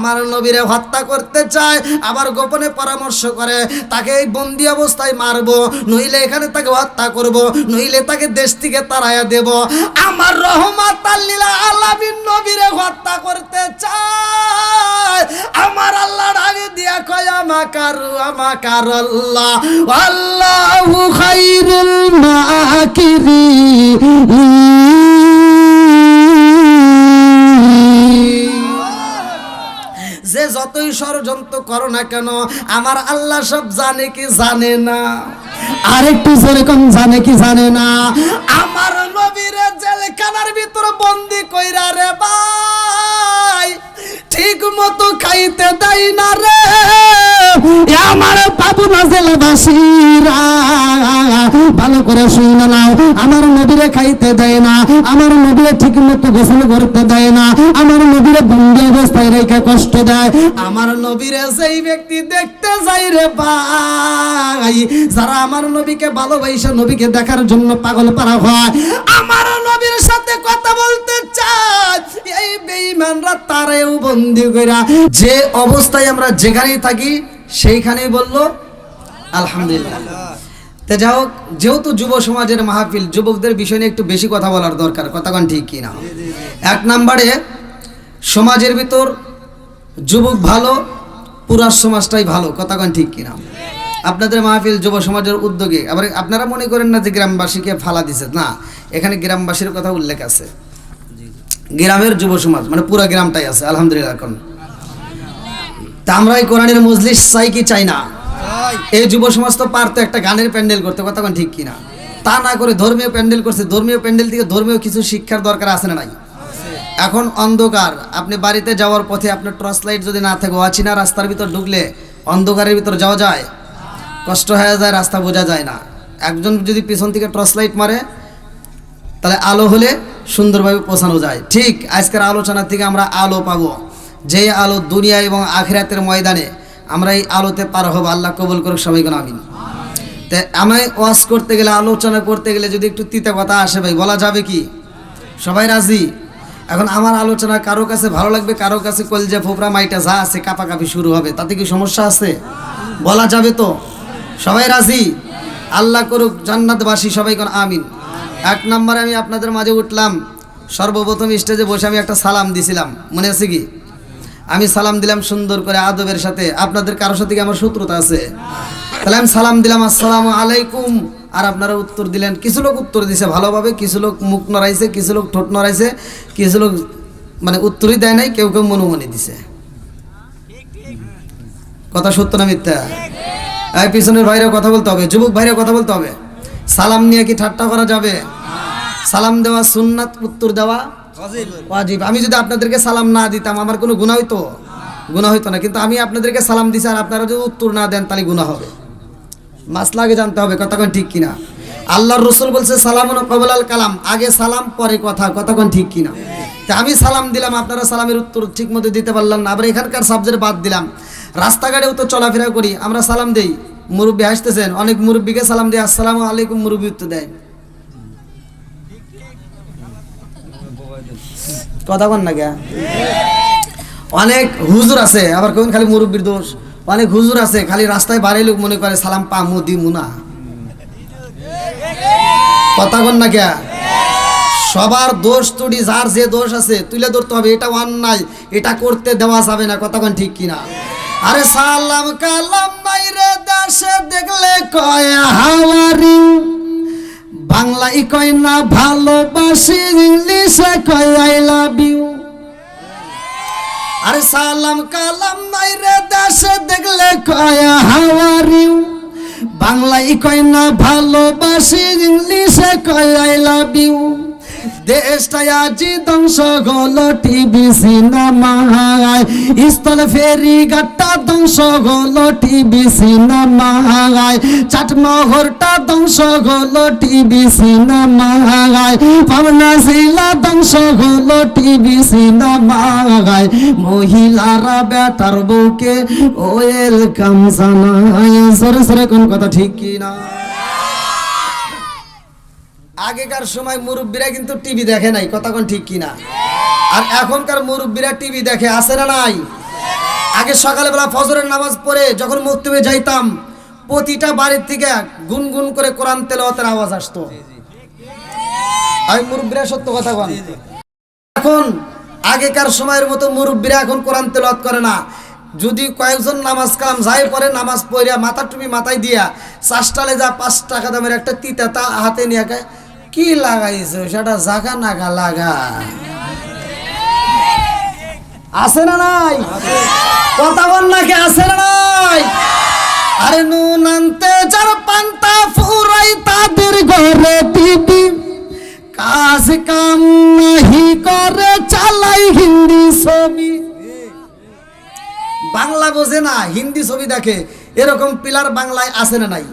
আমার নবীরে হত্যা করতে চায়, আবার গোপনে পরামর্শ করে তাকে এই বন্দি অবস্থায় মারবো, নইলে এখানে তাকে হত্যা করব, নইলে তাকে দেশ থেকে তাড়াইয়া দেব। আমার রহমাতাল লিল আলামিন নবীরে হত্যা করতে চায়, আমার আল্লাহ আগে দিয়া কয় আমাকার আল্লাহ আল্লাহু খায়রুল মাকিরিন। যে যতই ষড়যন্ত্র করো না কেন আমার আল্লাহ সব জানে কি জানে না? আরেকটু যেরকম জানে কি জানে না? আমার নবীরে জেলখানার ভিতর বন্দি কইরা রে ভাই ঠিক মতো খাইতে দেয় না রে আমার বাবু না জেলবাসীরা, ভালো করে শুনে নাও। আমার নবীরে খাইতে দেয় না, আমার নবীরে ঠিক মতো গোসল করতে দেয় না, আমার নবীরে বন্দি অবস্থায় রেখে কষ্ট দেয়। আমার নবীরে সেই ব্যক্তি দেখতে যাই রে ভাই যারা আমার নবীকে ভালোবাসে নবীকে দেখার জন্য পাগল পারা হয়, আমার নবীর সাথে কথা বলতে চায়, এই বেঈমানরা তারেও বন্দি কইরা যে অবস্থায় আমরা যেখানেই থাকি সেইখানেই বলল আলহামদুলিল্লাহ। তে যাও, যেহেতু যুব সমাজের মাহফিল, যুবকদের বিষয় নিয়ে একটু বেশি কথা বলার দরকার, কথা কোন ঠিক কি না? এক নম্বরে সমাজের ভিতর যুবক ভালো, পুরা সমাজটাই ভালো, কথা কোন ঠিক কি না? আপনাদের মাহফিল যুব সমাজের উদ্যোগে, আবার আপনারা মনে করেন না যে গ্রামবাসীকে ফালা দিছে, না, এখানে গ্রামবাসীর কথা উল্লেখ আছে। গ্রামের যুব সমাজ মানে পুরা গ্রামটাই আছে আলহামদুলিল্লাহ। এখন তা আমরা এই কোরআনের মজলিস চাই কি চাই না? এই যুব সমাজ তো পারতো একটা গানের প্যান্ডেল করতে, কথা কোন ঠিক কিনা? তা না করে ধর্মীয় প্যান্ডেল করছে। ধর্মীয় প্যান্ডেল থেকে ধর্মীয় কিছু শিক্ষার দরকার আছে না নাই? এখন অন্ধকার, আপনি বাড়িতে যাওয়ার পথে আপনার টর্চ লাইট যদি না থাকে, অচেনা রাস্তার ভিতর ঢুকলে অন্ধকারের ভিতর যাওয়া যায়, কষ্ট হয়ে যায়, রাস্তা বোঝা যায় না। একজন যদি পিছন থেকে টর্চ লাইট মারে তাহলে আলো হলে সুন্দরভাবে পৌঁছানো যায়। ঠিক আজকের আলোচনা থেকে আমরা আলো পাবো, যে আলো দুনিয়া এবং আখিরাতের ময়দানে আমরা এই আলোতে পার হব। আল্লাহ কবুল করুক সবাইকে আমিন। তাই আমায় ওয়াজ করতে গেলে, আলোচনা করতে গেলে যদি একটু তিতা কথা আসে ভাই, বলা যাবে কি? সবাই রাজি? এখন আমার আলোচনা কারো কাছে ভালো লাগবে, কারো কাছে কলজা ফোপরা মাইটা যা আছে কাপাকাপি শুরু হবে, তাতে কি সমস্যা আছে? বলা যাবে তো? সবাই রাজি? আল্লাহ করুক জান্নাতবাসী সবাই কোন আমিন। এক নম্বরে আমি আপনাদের মাঝে উঠলাম, সর্বপ্রথম স্টেজে বসে আমি একটা সালাম দিছিলাম, মনে আছে কি? আমি সালাম দিলাম সুন্দর করে আদবের সাথে। আপনাদের কারোর সাথে কি আমার শত্রুতা আছে? তাহলে আমি সালাম দিলাম আসসালামু আলাইকুম, আর আপনারা উত্তর দিলেন। কিছু লোক উত্তর দিছে ভালোভাবে, কিছু লোক মুখ নড়াইছে, কিছু লোক ঠোঁট নড়াইছে, কিছু লোক মানে উত্তরই দেয় নাই, কেউ কেউ মনে দিছে। কথা সত্য না মিথ্যা? এই পিছনের ভাইরা কথা বলতে হবে, যুবক ভাইরা কথা বলতে হবে। সালাম নিয়ে কি ঠাট্টা করা যাবে? সালাম দেওয়া সুন্নাত, উত্তর দেওয়া ওয়াজিব। আমি যদি আপনাদেরকে সালাম না দিতাম আমার কোনো গুনাহ হইতো? গুনাহ হইতো না। কিন্তু আমি আপনাদেরকে সালাম দিছি আর আপনারা যদি উত্তর না দেন তাহলে গুনাহ হবে। মাসলা আগে জানতে হবে, কথা কোন ঠিক কিনা? আল্লাহর রাসূল বলছে সালামুন ক্বাবলাল কালাম, আগে সালাম পরে কথা, কথা কোন ঠিক কিনা? তা আমি সালাম দিলাম, আপনারা সালামের উত্তর ঠিক মতো দিতে পারলেন না। আবার এখানকার সাবজেক্ট বাদ দিলাম, রাস্তাঘাটেও তো চলাফেরা করি, আমরা সালাম দেই, মুরব্বী হাসতেছেন, অনেক মুরব্বীকে সালাম দিয়ে আসসালামু আলাইকুম মুরব্বী উত্তর দেয়। কথা বল না কে? অনেক হুজুর আছে, আবার কোন খালি মুরব্বীর দোষ। অনেক হুজুর আছে খালি রাস্তায় বাড়াই লোক মনে করে সালাম পা মুদি মুনা। কথা বল না কে? সবার দোষ ত্রুটি, যার যে দোষ আছে তুলে ধরতে হবে, এটা অন্যায়, এটা করতে দেওয়া যাবে না, কথা কোন ঠিক কিনা? আরে সালাম কালাম নাই রে দেশে দেখলে কয় হাওয়ারি, বাংলায় কয় না ভালোবাসি, ইংলিশে কয় আই লাভ ইউ। আরে সালাম কালাম নাই রে দেশে দেখলে কয় হাওয়ারি, বাংলায় কয় না ভালোবাসি, ইংলিশে কয় আই লাভ ইউ। দেশটা আজি ধ্বংস হলো টিভি সিনেমায়, স্থল ফেরি ঘাটটা ধ্বংস হলো টিভি সিনেমায়, চাটমোহরটা ধ্বংস হলো টিভি সিনেমায়, পাবনা জেলা ধ্বংস হলো টিভি সিনেমায়। মহিলারা বেটার বউকে ওয়েলকাম জানায়, সরে সরে কোন কথা ঠিক কি না? আগেকার সময় মুরব্বীরা কিন্তু টিভি দেখে নাই, কথা কোন ঠিক কিনা? আর এখনকার মুরব্বীরা টিভি দেখে, আছে না নাই? আগে সকালবেলা ফজরের নামাজ পড়ে যখন মক্তবে যাইতাম, প্রতিটা বাড়ির থেকে গুনগুন করে কোরআন তেলাওয়াতের আওয়াজ আসতো। আমি মুরব্বীরা সত্য কথা বল, এখন আগেকার সময়ের মতো মুরব্বীরা এখন কোরআন তেলাওয়াত করে না। যদি কয়েকজন নামাজ কালাম যাই পরে নামাজ পড়িয়া মাথা টুপি মাথায় দিয়া চাষটালে যা 5 টাকা দামের একটা তিতা তা হাতে নিয়ে কি লাগাইছে সেটা জাগা নাগা লাগা আছে না নাই? কথা বল নাকি আছে না নাই? আরে নুন আনতে যার পান্তা ফুরাই তাদের ঘরে দিদি, কাজ কাম নাহি করে চালাই হিন্দি ছবি। বাংলা বোঝে না, হিন্দি ছবি দেখে, এরকম পিলার বাংলায় আছে না নাই?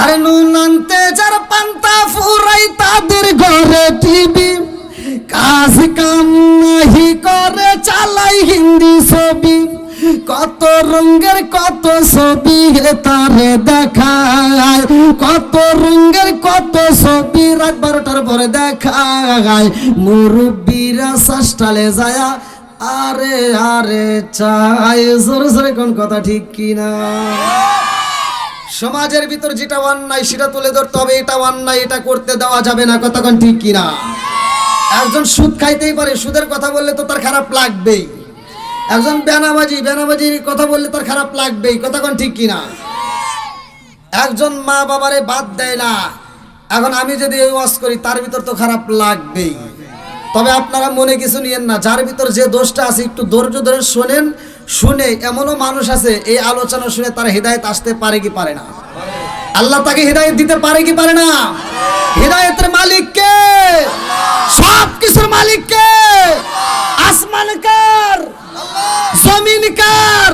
আরে নুন আনতে যার পান্তা ফুরাই তাদের ঘরে টিভি, কাজ কাম নাহি করে চালাই হিন্দি ছবি। কত রঙের কত ছবি তারে দেখায়, কত রঙের কত ছবি রাত 12টার পরে দেখায়। মুরব্বীরা শাসটালে যায়া আরে আরে চাই, জোরে জোরে কোন কথা ঠিক কিনা? সমাজের ভিতর যেটা অন্যায় সেটা তুলে ধরতে হবে, এটা অন্যায়, এটা করতে দেওয়া যাবে না, কতক্ষণ ঠিক কিনা? একজন সুদ খাইতেই পারে, সুদের কথা বললে তো তার খারাপ লাগবেই। একজন বেনামাজির কথা বললে তার খারাপ লাগবেই, কতক্ষণ ঠিক কিনা? একজন মা বাবারে বাদ দেয় না, এখন আমি যদি এই ওয়াজ করি তার ভিতর তো খারাপ লাগবেই। তবে আপনারা মনে কিছু নিয়েন না, যার ভিতর যে দোষটা আছে একটু ধৈর্য ধরে শোনেন। শুনে এমনও মানুষ আছে এই আলোচনা শুনে তার হেদায়েত আসতে পারে কি পারে না? আল্লাহ তাকে হেদায়েত দিতে পারে কি পারে না? হেদায়েতের মালিক কে? সব কিছুর মালিক কে? আসমান কার? জমিন কার?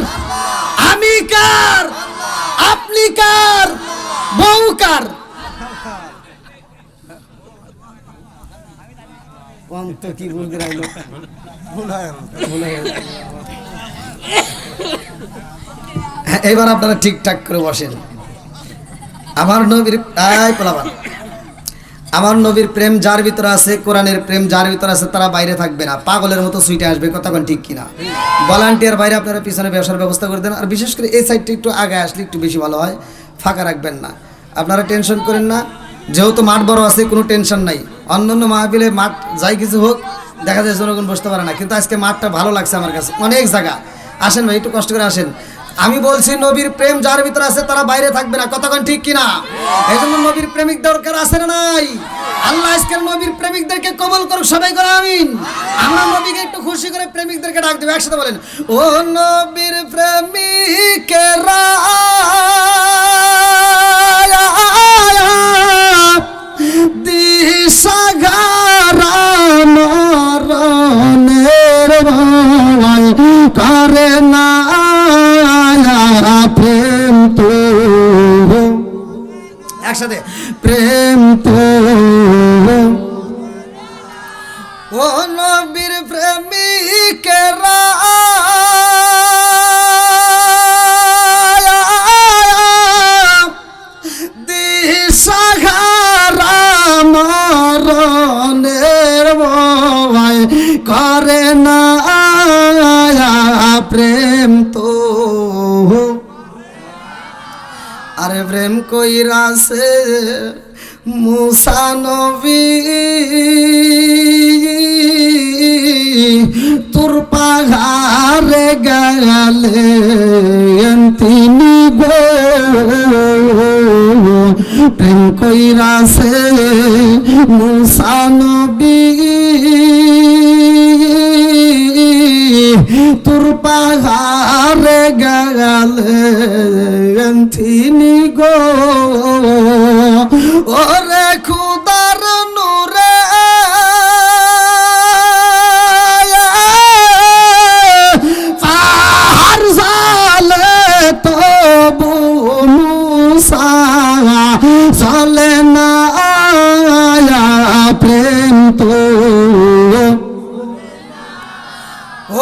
আমি কার? আপনি কার? বউ কার? কি বলতে রাখলো? এবার আপনারা ঠিকঠাক করে বসেন। আমার নবীর প্রেম যার ভিতরে আছে, কোরআনের প্রেম যার ভিতরে আছে, তারা বাইরে থাকবে না, পাগলের মতো সুইটে আসবে, কতক্ষণ ঠিক কিনা? ভলান্টিয়ার বাইরে আপনারা পিছনে ব্যবসার ব্যবস্থা করে দেন। আর বিশেষ করে এই সাইডটা একটু আগে আসলে একটু বেশি ভালো হয়, ফাঁকা রাখবেন না। আপনারা টেনশন করেন না, যেহেতু মাঠ বড় আছে কোনো টেনশন নাই। অন্যান্য মাহফিলে মাঠ যাই কিছু হোক দেখা যায় জনগণ বসতে পারে না, কিন্তু আজকে মাঠটা ভালো লাগছে আমার কাছে, অনেক জায়গা। আসেন ভাই, একটু কষ্ট করে আসেন। আমি বলছি নবীর প্রেম যার ভিতরে আছে তারা বাইরে থাকবে না, কতক্ষণ ঠিক কিনা? এই জন্য নবীর প্রেমিক দরকার আছে না নাই? আল্লাহ আজকাল নবীর প্রেমিকদেরকে কবুল করুক, সবাই করে আমিন। আমরা নবীকে একটু খুশি করে প্রেমিকদেরকে ডাক দেব, একসাথে বলেন, ও নবীর প্রেমিকেরা দিশাগারা মরণের ভয় করে না প্রেম তো, একসাথে প্রেম তো। ও নবীর প্রেমিকেরা দিশাহারা মরণের ভয় করে না প্রেম তো। আরে প্রেম কইরাছে মুসা নবী তোর পাহাড়ে গেলেন তিনি গো, প্রেম কইরাছে মুসা নবী তোর পাহাড়ে গেলেন তিনি গো। ওরে খুদার নূরে পাহাড় জালে তবু মুসা চলে না প্রেম তো।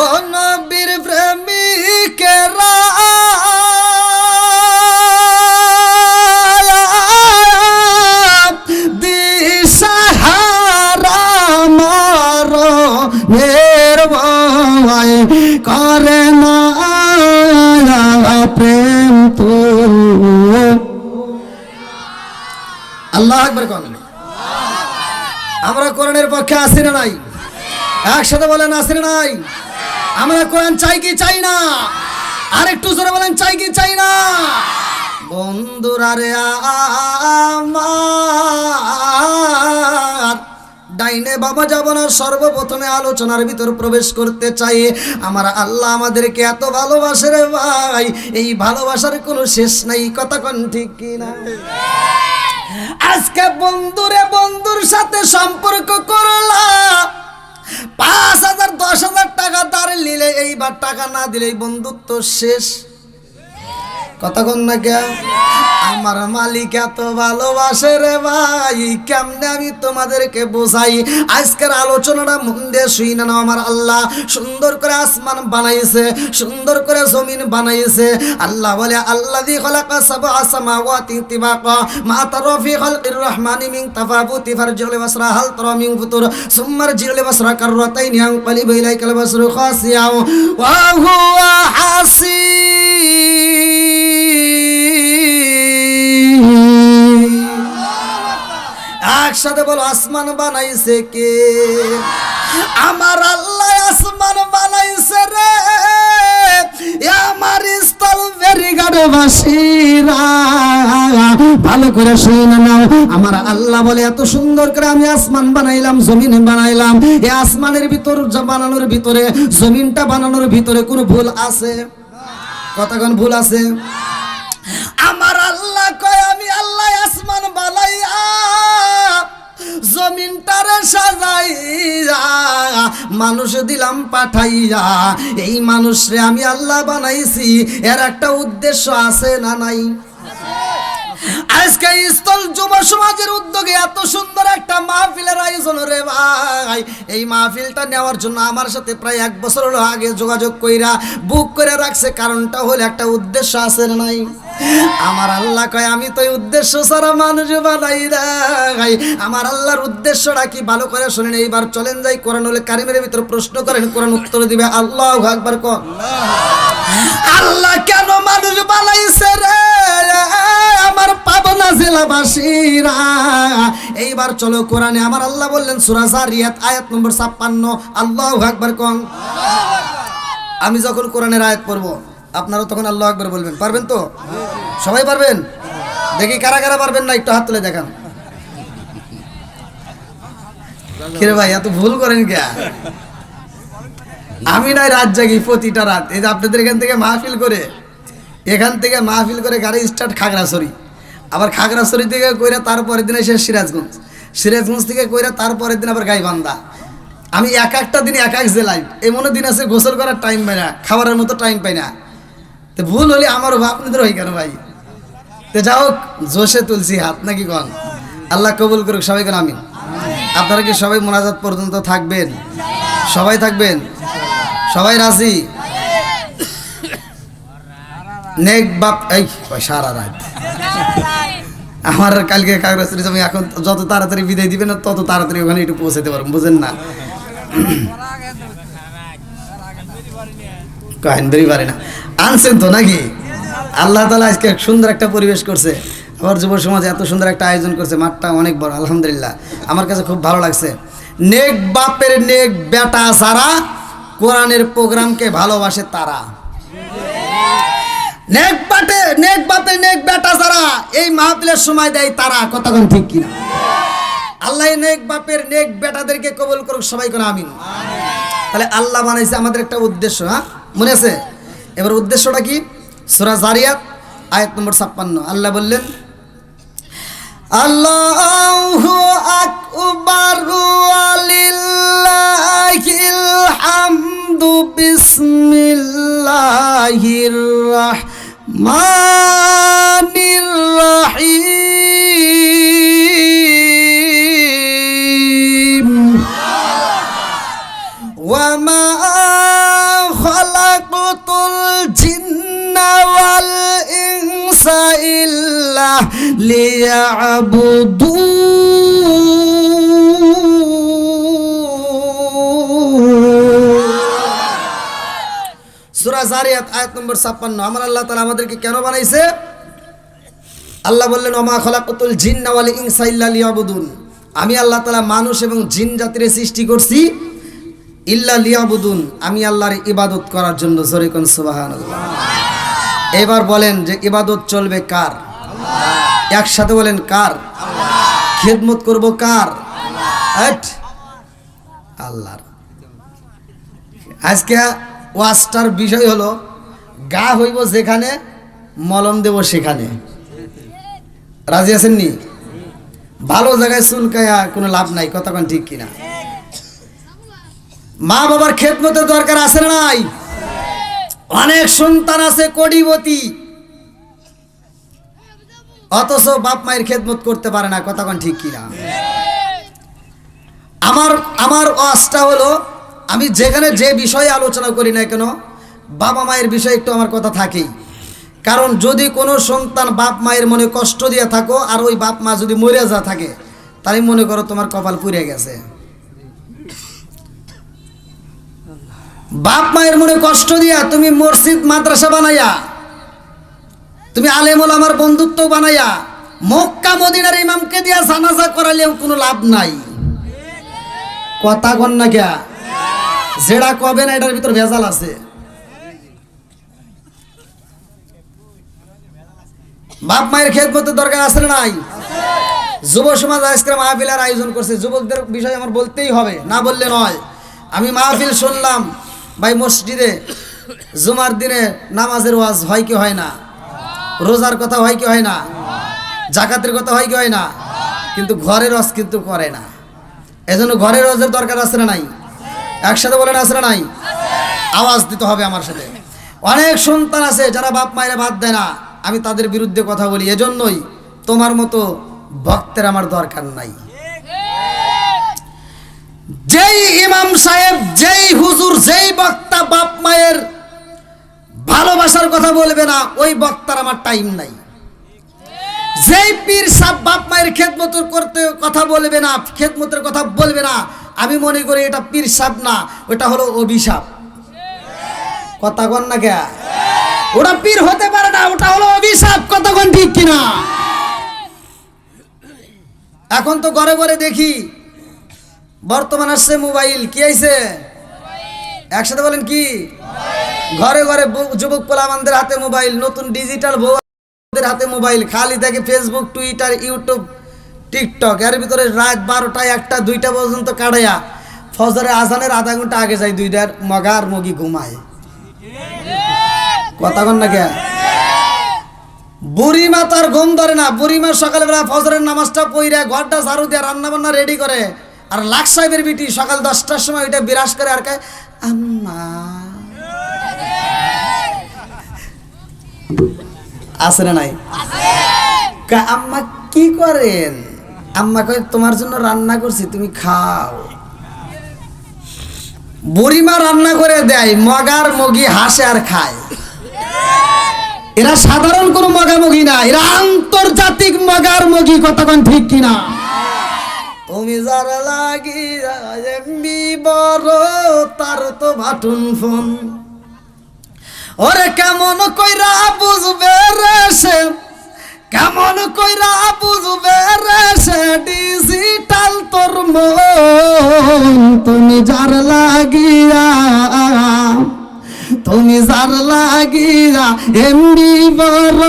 ও নবীর প্রেমিকেরা আল্লাহু আকবার কোন। আমরা কোরআনের পক্ষে আছি না নাই? একসাথে বলেন আছি না নাই? আমরা কোরআন চাই কি চাই না? আরেকটু জোরে বলেন চাই কি চাই না? বন্ধুরা রে আমার, ডাইনে বাবা যাব না, সর্বপ্রথমে আলোচনার ভিতর প্রবেশ করতে চাই। আমার আল্লাহ আমাদেরকে এত ভালোবাসে রে ভাই, এই ভালোবাসার কোনো শেষ নাই, কথা কোন ঠিক কি না? আজকে বন্ধুরে বন্ধুর সাথে সম্পর্ক করলাম, 5,000 10,000 টাকা ধার নিলে এইবার টাকা না দিলে বন্ধুত্ব শেষ, কথা কোন না কে? আমার মালিক এত ভালোবাসে রে ভাই, কেমনে আমি তোমাদেরকে বোঝাই? আজকের আলোচনাটা মন দিয়ে শুই না। আমার আল্লাহ সুন্দর করে আসমান বানাইছে, সুন্দর করে জমিন বানাইছে। আল্লাহ বলে আল্লাযী খালাকা সাবআ সামাওয়াতি তিবাকা মা তারা ফি খালকির রহমানি মিন তাফাবুতি ফারজিউল বাসরা হাল তারা মিন ফুতুর সুম্মা রজিউল বাসরা কাররাতাইন ইয়ানকালিবু ইলাইকাল বাসরু খাসিয়া ওয়া হুয়া একসাথে বলো আসমান বানাইছে কে? আমার আল্লাহ আসমান বানাইছে রে। আমার স্থল ফেরিঘাটবাসীরা ভালো করে শুনে নাও, আমার আল্লাহ বলে এত সুন্দর করে আমি আসমান বানাইলাম, জমিন বানাইলাম। এই আসমানের ভিতর বানানোর ভিতরে, জমিনটা বানানোর ভিতরে কোনো ভুল আছে? কতক্ষণ ভুল আছে? আমার আল্লাহ কয় আমি আল্লাহ আসমান বানাইয়া জমিনটারে সাজাইয়া মানুষ দিলাম পাঠাইয়া, এই মানুষরে আমি আল্লাহ বানাইছি, এর একটা উদ্দেশ্য আছে না নাই? আজকে স্থল যুব সমাজের উদ্যোগে এত সুন্দর একটা মাহফিলের আয়োজন রে ভাই। এই মাহফিলটা নেওয়ার জন্য আমার সাথে প্রায় 1 বছর আগে যোগাযোগ কইরা বুক করে রাখছে। কারণটা হলো একটা উদ্দেশ্য আছে না নাই? আমার আল্লাহ কয় আমি তো এই উদ্দেশ্য ছাড়া মানুষ বানাই নাই। আমার আল্লাহর উদ্দেশ্যটা কি ভালো করে শুনেন। এইবার চলেন যাই কোরআনুল কারীমের ভিতর প্রশ্ন করেন, কোরআন উত্তর দিবে। আল্লাহু আকবার কোন। আল্লাহ কেন মানুষ বানাইছে রে আমার পাবনা জেলাবাসীরা? এইবার চলো কোরআনে আমার আল্লাহ বললেন সূরা যারিয়াত আয়াত নম্বর 56। আল্লাহু আকবার কোন। আমি যখন কোরআনের আয়াত পড়ব আপনারা তখন আল্লাহু আকবার বলবেন, পারবেন তো? সবাই পারবেন? দেখি কারা কারা পারবেন না একটু হাত তুলে দেখান। কিরে ভাই এত ভুল করেন কে? আমি নাই রাত জাগি প্রতিটা রাত। এই যে আপনাদের এখান থেকে মাহফিল করে গাড়ি স্টার্ট খাগড়াছড়ি, আবার খাগড়াছড়ি থেকে কইরা তারপরের দিন এসে সিরাজগঞ্জ থেকে কইরা তারপরের দিন আবার গাইবান্ধা। আমি এক একটা দিন এক এক জেলায়, এমন দিন আছে গোসল করার টাইম পাই না, খাবারের মতো টাইম পাই না। তো ভুল হলে আমারও আপনাদের হয় কেন ভাই? তো যাও জোশে তুলছি হাত, নাকি কন? আল্লাহ কবুল করুক, সবাই কেন আমিন। আপনারা কি সবাই মোনাজাত পর্যন্ত থাকবেন? সবাই থাকবেন? সবাই রাজি? নেক বাপ এই সারা রাত আমার কালকে কাগজ আমি এখন যত তাড়াতাড়ি বিদায় দিবেন না তত তাড়াতাড়ি ওখানে একটু পৌঁছাতে পারবো, বুঝেন না? কাহিনী পারে না আনছেন তো নাকি? আল্লাহ তাআলা আজকে সুন্দর একটা পরিবেশ করছে, আবার যুব সমাজ এত সুন্দর একটা আয়োজন করছে, মাঠটা অনেক বড়, আলহামদুলিল্লাহ। আমার কাছে খুব ভালো লাগছে। নেক বাপের নেক বেটা যারা কোরআনের প্রোগ্রামকে ভালোবাসে তারা, নেক বাপের নেক বেটা যারা এই মাহফিলের সময় দেয় তারা, কতক্ষণ ঠিক কিনা? আল্লাহ নেক বাপের নেক বেটাদেরকে কবুল করুক, সবাই কোন আমিন। তাহলে আল্লাহ বানাইছে আমাদের একটা উদ্দেশ্য, হ্যাঁ মনে আছে? এবার উদ্দেশ্যটা কি? সূরা যারিয়াত আয়াত নম্বর 56 আল্লাহ বললেন আল্লাহু আকবার ওয়ালিল্লাহিল হামদু বিসমিল্লাহির রাহমানির রাহিম ওয়া মা খালাকতুল জিন্না ওয়াল ইনসা ইল্লা লিয়াবুদুন। সূরা যারিয়াত আয়াত নম্বর 56। আমার আল্লাহ তাআলা আমাদেরকে কেন বানাইছে? আল্লাহ বললেন ওমা খলাকুতুল জিন্না ওয়াল ইনসা ইল্লা লিয়াবুদুন, আমি আল্লাহ তাআলা মানুষ এবং জিন জাতির সৃষ্টি করছি ইল্লা লিয়াবুদুন, আমি আল্লাহর ইবাদত করার জন্য। জোরে কোন সুবহানাল্লাহ। এবার বলেন যে ইবাদত চলবে কার? আল্লাহ। একসাথে বলেন কার? আল্লাহ। খেদমত করব কার? আল্লাহর। আজকে ওয়াজটার বিষয় হলো গা হইব যেখানে, মলম দেব সেখানে। রাজি আছেন নি? ভালো জায়গায় চুলকায়া কোনো লাভ নাই, কথা কোন ঠিক কিনা? মা বাবার খেদমতের দরকার আছে না নাই? অনেক সন্তান আছে কোটিপতি, অথচ বাপ মায়ের খেদমত করতে পারে না, কথা কোন ঠিক কিনা? আমার ওয়াজটা হলো আমি যেখানে যে বিষয়ে আলোচনা করি না কেন, বাবা মায়ের বিষয়ে একটু আমার কথা থাকেই। কারণ যদি কোনো সন্তান বাপ মায়ের মনে কষ্ট দিয়ে থাকো আর ওই বাপ মা যদি মরে যা থাকে, তাই মনে করো তোমার কপাল পুড়ে গেছে। বাপ মায়ের মনে কষ্ট দিয়া তুমি মসজিদ মাদ্রাসা বানাইয়া, তুমি আলেম ওলামার বন্ধুত্ব বানাইয়া, মক্কা মদিনার ইমামকে দিয়া জানাজা করালেও কোনো লাভ নাই, কথা কন না কে? যেটা কবে না এটার ভিতর ভেজাল আছে। বাপ মায়ের খেদমতের দরকার আছে না নাই? যুব সমাজ আজকে মাহফিলের আয়োজন করছে, যুবকদের বিষয় আমার বলতেই হবে, না বললে নয়। আমি মাহফিল শুনলাম ভাই, মসজিদে জুমার দিনে নামাজের ওয়াজ হয় কি হয় না, রোজার কথা হয় কি হয় না, জাকাতের কথা হয় কি হয় না, কিন্তু ঘরের ওয়াজ কিন্তু করে না। এজন্য ঘরের ওয়াজের দরকার আছে না নাই? একসাথে বলেন আছে না নাই? আওয়াজ দিতে হবে আমার সাথে। অনেক সন্তান আছে যারা বাপ মায়ের বাদ দেয় না, আমি তাদের বিরুদ্ধে কথা বলি। এজন্যই তোমার মতো ভক্তের আমার দরকার নাই। যেই ইমাম সাহেব, যেই হুজুর, যেই বক্তা বাপ মায়ের ভালোবাসার কথা বলবে না, ওই বক্তার আমার টাইম নাই। যেই পীর সাহেব বাপ মায়ের খেদমত করতে কথা বলবে না, খেদমতের কথা বলবে না, আমি মনে করি এটা পীর সাহেব না, ওটা হলো অভিশাপ, কথা কন না কে? ওটা পীর হতে পারে না, ওটা হলো অভিশাপ, কথা কন ঠিক কিনা? এখন তো ঘরে ঘরে দেখি, বর্তমান আসছে মোবাইল, কি আইছে? একসাথে বলেন কি? ঘরে ঘরে যুবক পোলামানদের হাতে মোবাইল, নতুন ডিজিটাল বউদের হাতে মোবাইল, খালি দেখে ফেসবুক, টুইটার, ইউটিউব, টিকটক। এর ভিতরে রাত 12টা 1টা 2টা পর্যন্ত কাটাইয়া ফজরের আজানের আধা ঘন্টা আগে যায়, দুইটার মগা আর মগি ঘুমায়, কথা কন না কে? বুড়িমা তার ঘুম ধরে না, বুড়িমা সকালবেলা ফজরের নামাজটা পইরা ঘরটা ঝাড়ু দিয়ে রান্না বান্না রেডি করে, আর লাখ সাহেবের বিটি সকাল 10টার সময় ওইটা বিরাজ করে আর কয় আম্মা। আছে না নাই? আম্মা কি করেন? আম্মা কয় তোমার জন্য রান্না করছি, তুমি খাও। বুড়িমা রান্না করে দেয়, মগার মগি হাসে আর খায়। এরা সাধারণ কোনো মগামগি না, এরা আন্তর্জাতিক মগার মগি, কতক্ষণ ঠিক কিনা? তুমি যার লাগিয়া এমবি বড়, তার তো বাটন ফোন। ওরে কেমন কইরা বুঝবে রে সে, কেমন কইরা বুঝবে রে সে ডিজিটাল তোর মন। তুমি যার লাগিয়া, তুমি যার লাগিয়া এমবি বড়,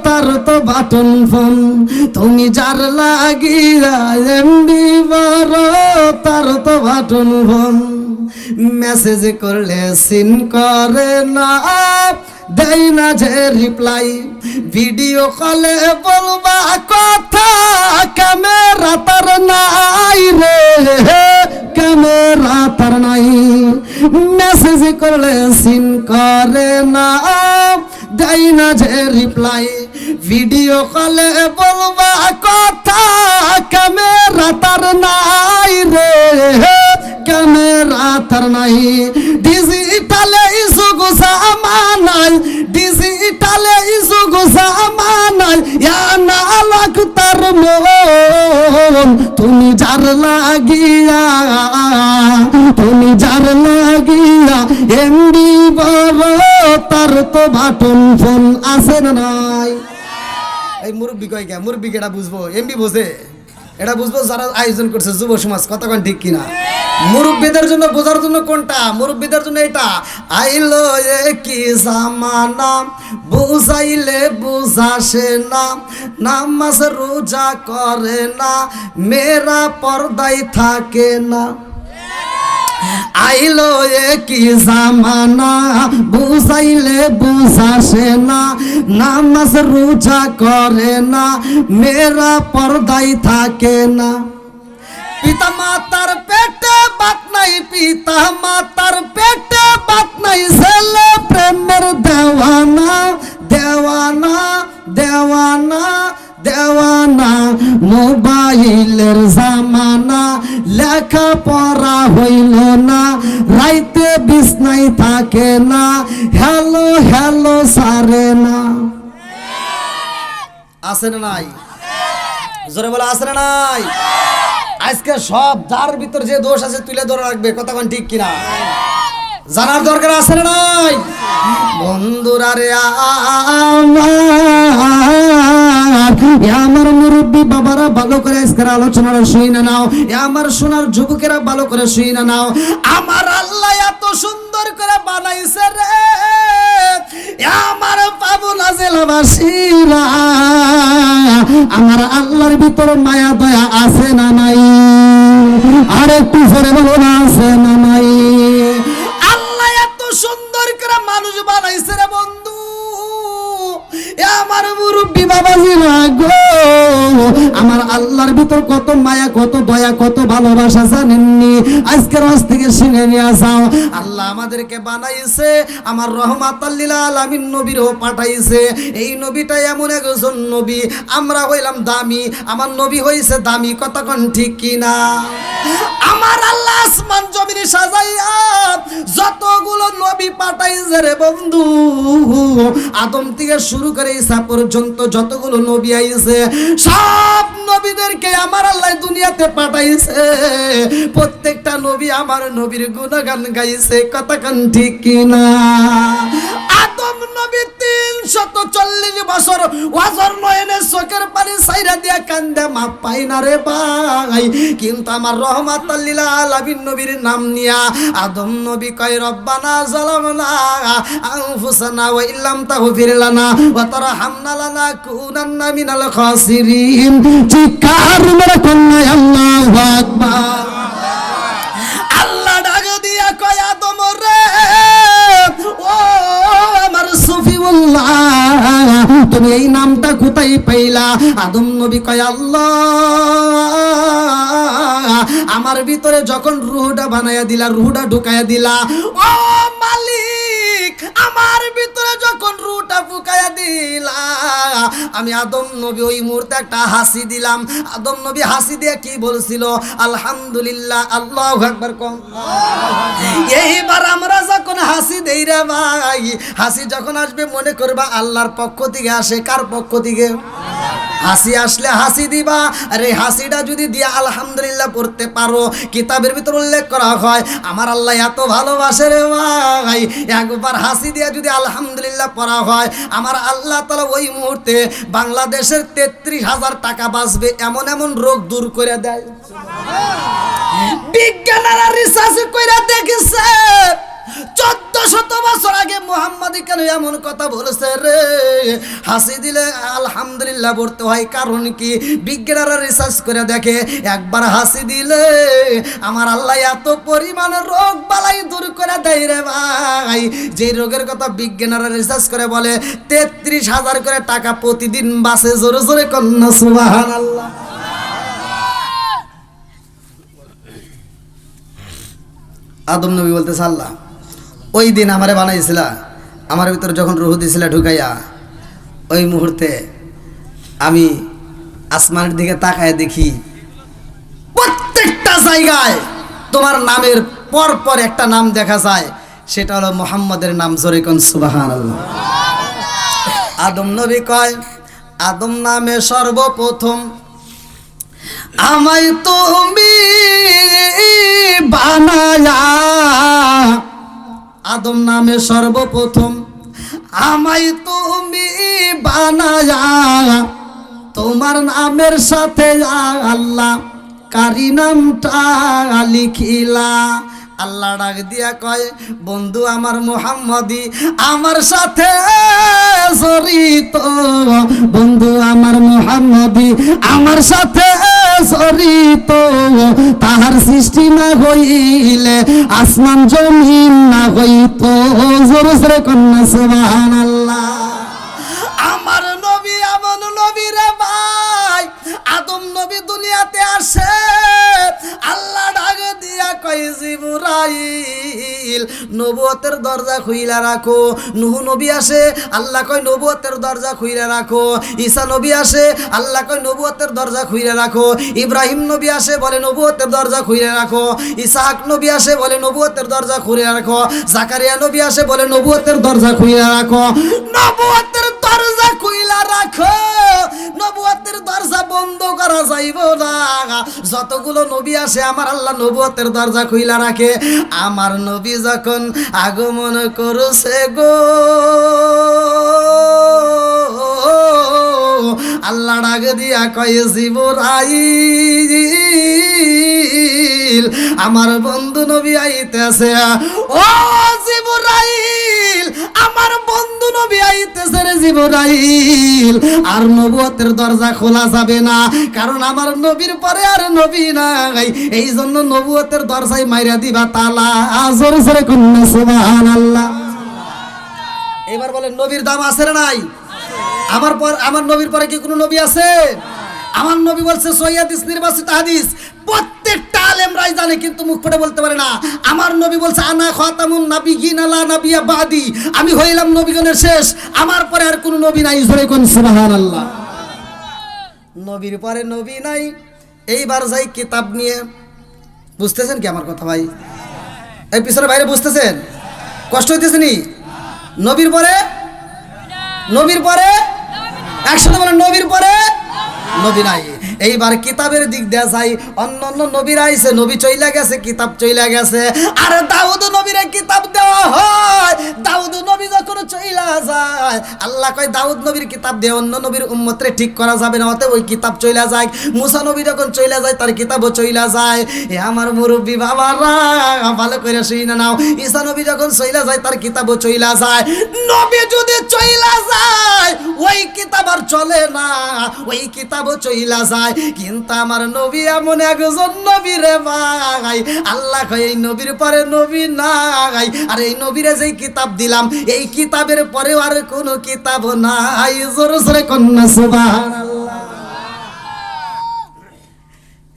তার তো বাটন ফোন। তুমি যার লাগিয়া এমবি বড়, তার তো বাটন ফোন। মেসেজ করলে সিন করে না, দেই না যে রিপ্লাই। ভিডিও কলে বলবা কথা, ক্যামেরা তার নাই রে, ক্যামেরা তার নাই। মেসেজ করলে সিন করে না, দেই না যে রিপ্লাই। ভিডিও কলে বলবা কথা, ক্যামেরা তার নাই রে, ক্যামেরা তার নাই। ডিজিটালে যুগ জামানায়, ডিজিটালে যুগ জামানায়, ইয়া না লাখ তার মন। তুমি যার লাগিয়া, তুমি যার লাগিয়া এমবি বড়, তার তো বাটন ফোন। আছে না নাই? এই মুরব্বী কয় কে? মুরব্বী কেটা বুঝবো? এমবি বোঝে? এটা বুঝবো যারা আয়োজন করছে যুব সমাজ। কতক্ষণ ঠিক কিনা? মুরব্বীদের জন্য বোঝার জন্য কোনটা? মুরব্বীদের জন্য এটা। আইলো কি জামানা বুঝাইলে বুঝাসে না, নামাজ রোজা করে না, মেয়েরা পর্দায় থাকে না। আইলো কি জামানা বুঝাইলে বুঝাসে না, নামাজ রোজা করে না, মেয়েরা পর্দায় থাকে না। পিতা মাতার পেটে বাত নাই, পিতা মাতার পেটে বাত নাই, ছেলে প্রেমের দেওয়ানা দেওয়ানা দেওয়ানা দেওয়ানা। মোবাইলের জামানা, লেখা পড়া হইল না, রাইতে বিছনাই থাকে না, হ্যালো হ্যালো সারে না। আছে না নাই? জোরে বলে আছে না নাই? আজকে সব যার ভিতর যে দোষ আছে তুলে ধরে রাখবে। কতক্ষণ ঠিক কিনা? জানার দরকার আছে না নাই? বন্ধুরা রে আমার মুরব্বী বাবারা ভালো করে আজকের আলোচনাটা শুই না নাও। আমার সোনার যুবকেরা ভালো করে শুই না নাও। আমার আল্লাহ এত সুন্দর করে বানাইছে রে, আমার পাবনা জেলাবাসীরা, আমার আল্লাহর ভিতর মায়া দয়া আছে না নাই? আর একটু জোরে বলো না, আছে না নাই? আল্লাহ এত সুন্দর করে মানুষ বানাইছে রে বন্ধু, আমার মুরব্বী বাবাজিরা গো, আমার আল্লাহর ভিতর কত মায়া, কত দয়া, কত ভালোবাসা জানেননি? আজকের আজ থেকে শুনে নিয়ে যাও। আল্লাহ আমাদেরকে বানাইছে, আমার রহমাতাল লিল আলামিন নবীরও পাঠাইছে। এই নবীটা এমন একজন নবী, আমরা হইলাম দামি, আমার নবী হইছে দামি। কতক্ষণ ঠিক কিনা? আমার আল্লাহ আসমান জমিনে সাজাইয়া যতগুলো নবী পাঠাইছে রে বন্ধু, আদম থেকে শুরু করে ঈসা পর্যন্ত যতগুলো নবী আইছে, সব নবীদেরকে আমার আল্লাহ দুনিয়াতে পাঠাইছে। প্রত্যেকটা নবী আমার নবীর গুণগান গাইছে। কতক্ষণ ঠিক কিনা? আদম নবী 340 বছর ওয়াজর নয়নে চোখের পানি সাইরা দিয়া কান্দে মাপ পাই না রে ভাই। কিন্তু আমার রহমাতাল লিল আলামিন নবীর নাম নিয়া আদম নবী কয় রব্বানা যালামনা আনফুসানা ওয়া ইল্লাম তাগফির লানা ওয়া তারহামনা লানাকুনান্না মিনাল খাসিরিন। চিৎকার মেরে কন্যা আল্লাহু আকবার। আল্লাহ ডাক দিয়া কয় আদম রে, ও আমার সফিউল্লাহ, তুমি এই নামটা কোথায় পাইলা? আদম নবী কয় আল্লাহ আমার ভিতরে যখন রুহটা বানায়া দিলা, রুহটা ঢুকায়া দিলা, ও মালিক আমার ভিতরে যখন রুহটা ফুকায়া দিলা, আমি আদম নবী ওই মুহূর্তে একটা হাসি দিলাম। আদম নবী হাসি দিয়ে কি বলছিল? আলহামদুলিল্লাহ, আল্লাহু আকবার কম। এইবার আমরা যখন হাসি দেই রে ভাই, হাসি যখন আসবে মনে করবা আল্লাহর পক্ষ থেকে আসে। কার পক্ষ থেকে? হাসি আসলে হাসি দিবা। আরে হাসিটা যদি দিয়া আলহামদুলিল্লাহ পড়তে পারো, কিতাবের ভিতর উল্লেখ করা হয় আমার আল্লাহ এত ভালোবাসে রে ভাই, একবার হাসি দিয়া যদি আলহামদুলিল্লাহ পড়া হয়, আমার আল্লাহ তাআলা ওই মুহূর্তে বাংলাদেশের 33,000 টাকা বাঁচবে, এমন এমন রোগ দূর করে দেয়। বিজ্ঞানীরা রিসার্চ কইরা দেখেছে 1400 বছর আগে মুহাম্মদ কেন এমন কথা বলেছে রে, হাসি দিলে আলহামদুলিল্লাহ বলতে হয়। কারণ কি? বিজ্ঞানীরা রিসার্চ করে দেখে একবার হাসি দিলে আমার আল্লাহ এত পরিমাণ রোগ বালাই দূর করে দেয় রে ভাই, যে রোগের কথা বিজ্ঞানীরা রিসার্চ করে বলে 33,000 করে টাকা প্রতিদিন বাঁচে। জোরে জোরে কন্যা সুবহানাল্লাহ। আদম নবী বলতেছে আল্লাহ ওই দিন আমারে বানাইছিলা, আমার ভিতরে যখন রুহ দিছিলা ঢুকাইয়া, ওই মুহূর্তে আমি আসমানের দিকে তাকায় দেখি প্রত্যেকটা জায়গায় তোমার নামের পর পর একটা নাম দেখা যায়, সেটা হলো মুহাম্মাদের নাম। জোরে কোন সুবহানাল্লাহ। আদম নবী কয় আদম নামে সর্বপ্রথম আমায় তুমি বানায়া, আদম নামে সর্বপ্রথম আমায় তুমি বানায়া, তোমার নামের সাথে আল্লাহ কারি নামটা লিখিলা। আল্লাহ ডাক দিয়া কয় বন্ধু আমার মুহাম্মদি আমার সাথে জড়িত, বন্ধু আমার মুহাম্মদি আমার সাথে জড়িত। তাহার সৃষ্টি না হইলে আসমান জমিন না হইত। জোরে জোরে কন্যা সুবহানাল্লাহ। আমার নবী এমন নবী রে ভাই, আদম নবী দুনিয়াতে আসে, আল্লাহ ডাক দিয়া কয় জিবরাইল নবুয়তের দরজা খুইলা রাখো। নূহ নবী আসে, আল্লাহ কয় নবুয়তের দরজা খুইলা রাখো। ঈসা নবী আসে, আল্লাহ কয় নবুয়তের দরজা খুইলা রাখো। ইব্রাহিম নবী আসে, বলে নবুয়তের দরজা খুইলা রাখো। ইসহাক নবী আসে, বলে নবুয়তের দরজা খুইলা রাখো। জাকারিয়া নবী আসে, বলে নবুয়তের দরজা খুইলা রাখো। নবুয়তের দরজা খুইলা রাখো, নবুয়তের দরজা বন্ধ করা যাইব না। যতগুলো নবী আসে আমার আল্লাহ নবুয়তের দরজা খুইলা রাখে। আমার নবী যখন আগমন করছে গো, আল্লাহ ডাক দিয়া কয় জিবরাইল আমার বন্ধু নবী আইতেছে। ও জিবরাইল আমার বন্ধু নবী আইতেছে রে জিবরাইল। আর নবুয়তের দরজা খোলা যাবে না, কারণ আমার নবীর পরে আর নবী নাই। এই জন্য নবুয়তের দরজায় মাইরা দিবা তালা। জোরে জোরে কন্যা সুবহানাল্লাহ। এবার বলেন নবীর দাম আছে না নাই? আমার নবীর পরে কি কোনো নবী আছে? আমার নবী বলছে সহিহ হাদিস, নির্বাচিত হাদিস, প্রত্যেকটা আলেমরাই জানে কিন্তু মুখ ফুটে বলতে পারে না। আমার নবী বলছে আনা খাতামুন নাবিয়িন লা নাবিয়্যা বাদি, আমি হইলাম নবীগণের শেষ, আমার পরে আর কোনো নবী নাই। জোরে কোন সুবহানাল্লাহ। নবীর পরে নবী নাই। এইবার যাই কিতাব নিয়ে, বুঝতেছেন কি আমার কথা ভাই? এই পিছনে বাইরে বুঝতেছেন? কষ্ট হইতেছে নি? নবীর পরে নবীর পরে একসাথে বলেন নবীর পরে নবী নাই। এইবার কিতাবের দিক দিয়ে যাই, অন্য অন্য নবীরা আইছে, নবী চইলা গেছে, কিতাব চইলা গেছে। আর দাউদ নবীরে কিতাব দেওয়া হয়। দাউদ নবী যখন চইলা যায়, আল্লাহ কয় দাউদ নবীর কিতাব দিয়ে অন্য নবীর উম্মতরে ঠিক করা যাবে না, অতএব ওই কিতাব চইলা যায়। মুসা নবী যখন চইলা যায় তার কিতাবও চইলা যায়। এ আমার মুরব্বী বাবারা ভালো করে শুনে নাও, ঈসা নবী যখন চইলা যায় তার কিতাবও চইলা যায়। নবী যদি চইলা যায় ওই কিতাব আর চলে না, ওই কিতাবও চইলা যায়। কিন্তু আমার নবী এমন একজন নবী রে ভাই, আল্লাহ কয় এই নবীর পরে নবী নাই। আর এই নবীরে যেই কিতাব দিলাম এই কিতাবের পরেও আর কোনো কিতাব নাই। জোরে জোরে কন্যা সুবহানাল্লাহ।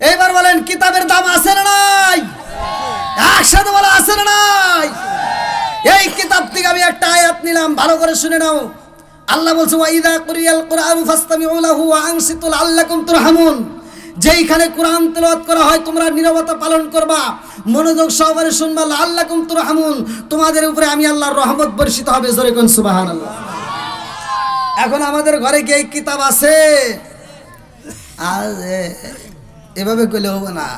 এইবার বলেন কিতাবের দাম আছে না নাই? একসাথে বলা আছে না নাই? এই কিতাব থেকে আমি একটা আয়াত নিলাম, ভালো করে শুনে নাও। আল্লাহ বলছে ওয়াইদা কুরিয়াল কুরআনু ফাসতামিউ লাহু ওয়া আনসিতু লাআল্লাকুম তুরহামুন। যেইখানে কোরআন তেলাওয়াত করা হয় তোমরা নীরবতা পালন করবা, মনোযোগ সহকারে শুনবা। লাআল্লাকুম তুরহামুন, তোমাদের উপরে আমি আল্লাহর রহমত বর্ষিত হবে। জোরে কোন সুবহানাল্লাহ। এখন আমাদের ঘরে কি এই কিতাব আছে? আরে এভাবে কইলে হবে না।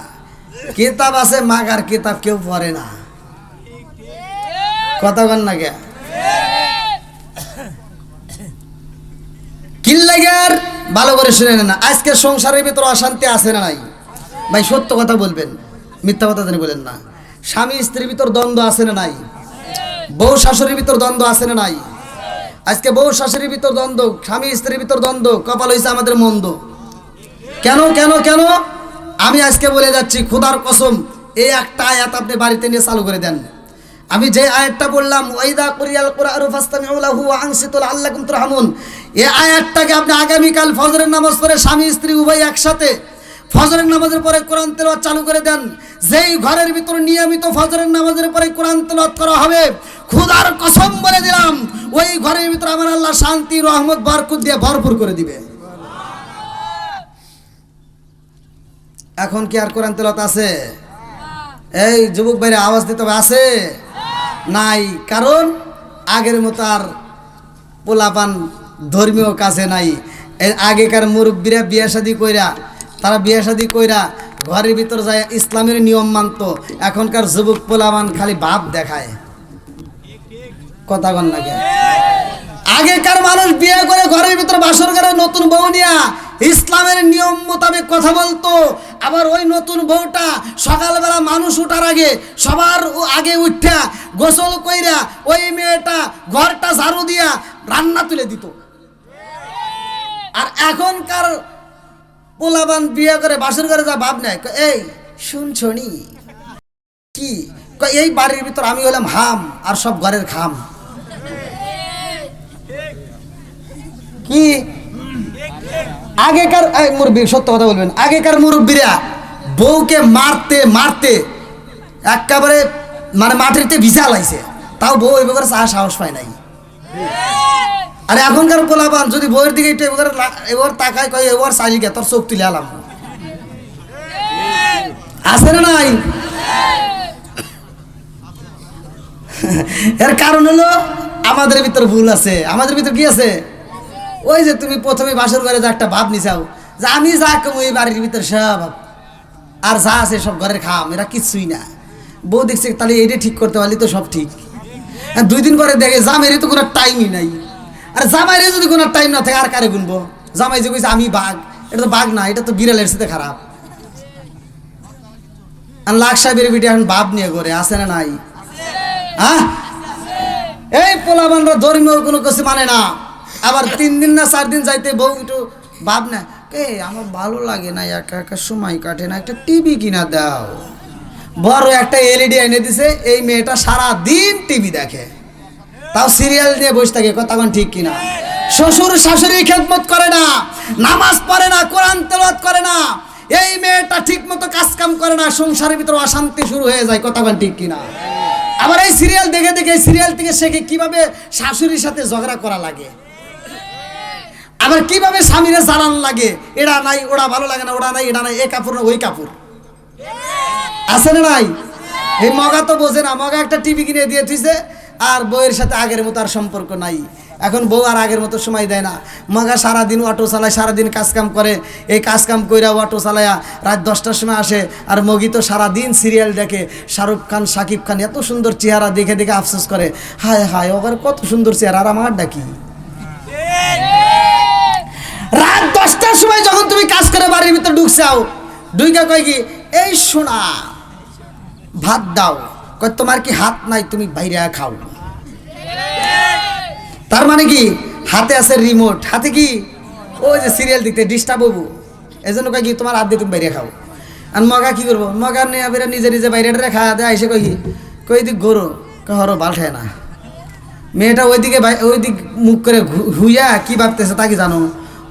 কিতাব আছে, মাগার কিতাব কেউ পড়ে না। কথা বল না কে? কিল্লাগার ভালো করে শুনে নেন। আজকে সংসারের ভিতর অশান্তি আছে না নাই? ভাই সত্য কথা বলবেন, মিথ্যা কথা জানি বলেন না। স্বামী স্ত্রীর ভিতর দ্বন্দ্ব আছে না নাই? বউ শাশুড়ির ভিতর দ্বন্দ্ব আছে না নাই? আজকে বউ শাশুড়ির ভিতর দ্বন্দ্ব, স্বামী স্ত্রীর ভিতর দ্বন্দ্ব, কপাল হইছে আমাদের মন্দ। কেন কেন কেন? আমি আজকে বলে যাচ্ছি, খোদার কসম, এই একটা আয়াত আপনি বাড়িতে নিয়ে চালু করে দেন। আমি যে আয়াতটা বললাম ওয়াইদা কুরিয়াল কুরআনু ফাসতামিউ লাহু ওয়া আনসিতু লাআল্লাকুম তুরহামুন, এই আয়াতটাকে আপনি আগামীকাল ফজরের নামাজ পড়ে স্বামী স্ত্রী উভয় একসাথে ফজরের নামাজের পরে কোরআন তেলাওয়াত চালু করে দেন। যেই ঘরের ভিতর নিয়মিত ফজরের নামাজের পরে কোরআন তেলাওয়াত করা হবে, খোদার কসম বলে দিলাম ওই ঘরের ভিতর আমার আল্লাহ শান্তি রহমত বরকত দিয়ে ভরপুর করে দিবে। এখন কি আর কোরআন তেলাওয়াত আছে? এই যুবক ভাইরা আওয়াজ দিতে হবে, আছে নাই? কারণ আগের মতো আর পোলাপান ধর্মীয় কাছে নাই। আগেকার মুরব্বীরা বিয়ে শাদী কইরা, তারা বিয়ে শাদী কইরা ঘরের ভিতর যায় ইসলামের নিয়ম মানত। এখনকার যুবক পোলাপান খালি ভাব দেখায়। কথা কন না কে? আগেকার মানুষ বিয়ে করে ঘরের ভিতর বাসর করে নতুন বউ নিয়া ইসলামের নিয়ম মোতাবেক কথা বলতো। আবার ওই নতুন বউটা সকালবেলা মানুষ উঠার আগে সবার আগে উঠা গোসল কইরা ওই মেয়েটা ঘরটা ঝাড়ু দিয়া রান্না তুলে দিত। আর এখনকার পোলাবান বিয়ে করে বাসর ঘরে যা ভাব নেয়, এই শুনছনি কি, এই বাড়ির ভিতর আমি হলাম হাম আর সব ঘরের খাম। কি আগেকার মুরব্বী সত্য কথা বলবেন, আগেকার মুরব্বীরা বউকে মারতে মারতে একেবারে মানে মাটিতে ভিজা লাইছে, তাও বউ ওই ব্যাপারে সাহস পায় নাই। আর এখনকার পোলাপান যদি বউয়ের দিকে একটু এবার তাকায় কয় এবার চাইলিকে তোর চোখ তুলে আলাম, আছে না নাই? এর কারণ হলো আমাদের ভিতর ভুল আছে। আমাদের ভিতর কি আছে? ওই যে তুমি প্রথমে বাসর ঘরে যা একটা ভাব নিছাও যে আমি যা কম ওই বাড়ির ভিতর সব আর যা আছে সব ঘরের খাম, এরা কিছুই না। বউ দেখছে তাহলে এইটা ঠিক করতে পারলি তো সব ঠিক। 2 দিন পরে দেখে জামাইরে তো কোনো টাইমই নাই। আর জামাইরে যদি কোনো টাইম না থাকে আর কারে গুনবো? জামাই যে কইছে আমি বাঘ, এটা তো বাঘ না, এটা তো বিড়ালের সাথে খারাপ। আর লাখ সাহেবের ভিডিও এখন ভাব নিয়ে করে আছে না নাই? হ্যাঁ, এই পোলাবানরা ধর্মীয় কোনো কিছু মানে না। আবার 3 দিন না 4 দিন যাইতে বউ একটু ভাব না, আমার ভালো লাগে না, একা একা সময় কাটে না, একটা টিভি কিনা দাও। বড় একটা এলইডি এনে দিছে, এই মেয়েটা সারা দিন টিভি দেখে, তাও সিরিয়াল নিয়ে বসে থাকে। কতক্ষণ ঠিক কিনা? শ্বশুর শাশুড়ি খেদমত করে না, নামাজ পড়ে না, কোরআন তেলাওয়াত করে না, এই মেয়েটা ঠিক মতো কাজ কাম করে না, সংসারের ভিতরে অশান্তি শুরু হয়ে যায়। কতক্ষণ ঠিক কিনা? আবার এই সিরিয়াল দেখে দেখে সিরিয়াল থেকে শেখে কিভাবে শাশুড়ির সাথে ঝগড়া করা লাগে, আবার কিভাবে স্বামীরে জ্বালান লাগে, এটা নাই ওটা ভালো লাগে না, ওটা নাই এটা নাই, এ কাপড় না ওই কাপড়, আছে না নাই? এই মগা তো বোঝে না, মগা একটা টিভি কিনে দিয়ে দিয়েছে আর বউয়ের সাথে আগের মতো আর সম্পর্ক নাই। এখন বউ আর আগের মতো সময় দেয় না। মগা সারাদিন অটো চালায়, সারাদিন কাজকাম করে, এই কাজকাম কইরা অটো চালায়া রাত 10টার সময় আসে। আর মগি তো সারাদিন সিরিয়াল দেখে, শাহরুখ খান শাকিব খান, এত সুন্দর চেহারা দেখে দেখে আফসোস করে, হায় হায় ওবার কত সুন্দর চেহারা, আর আমার ডাকি। রাত 10টার সময় যখন তুমি কাজ করে বাড়ির ভিতর ঢুকছাও, ঢুকা কয় কি, এই শোনা ভাত দাও, কয় তোমার কি হাত নাই, তুমি বাইরে খাও। তার মানে কি হাতে আছে রিমোট, হাতে কি ওই যে সিরিয়াল দেখতে ডিস্টার্ব হবো, এই জন্য কয় কি তোমার হাত দিয়ে তুমি বাইরে খাও। আর মগা কি করবো, মগা নিয়ে নিজে নিজে বাইরে খাওয়া দেয়, এসে কই দিক গরো হরো বালঠায় না। মেয়েটা ওইদিকে ওইদিক মুখ করে হুইয়া কি ভাবতেছে তা কি জানো?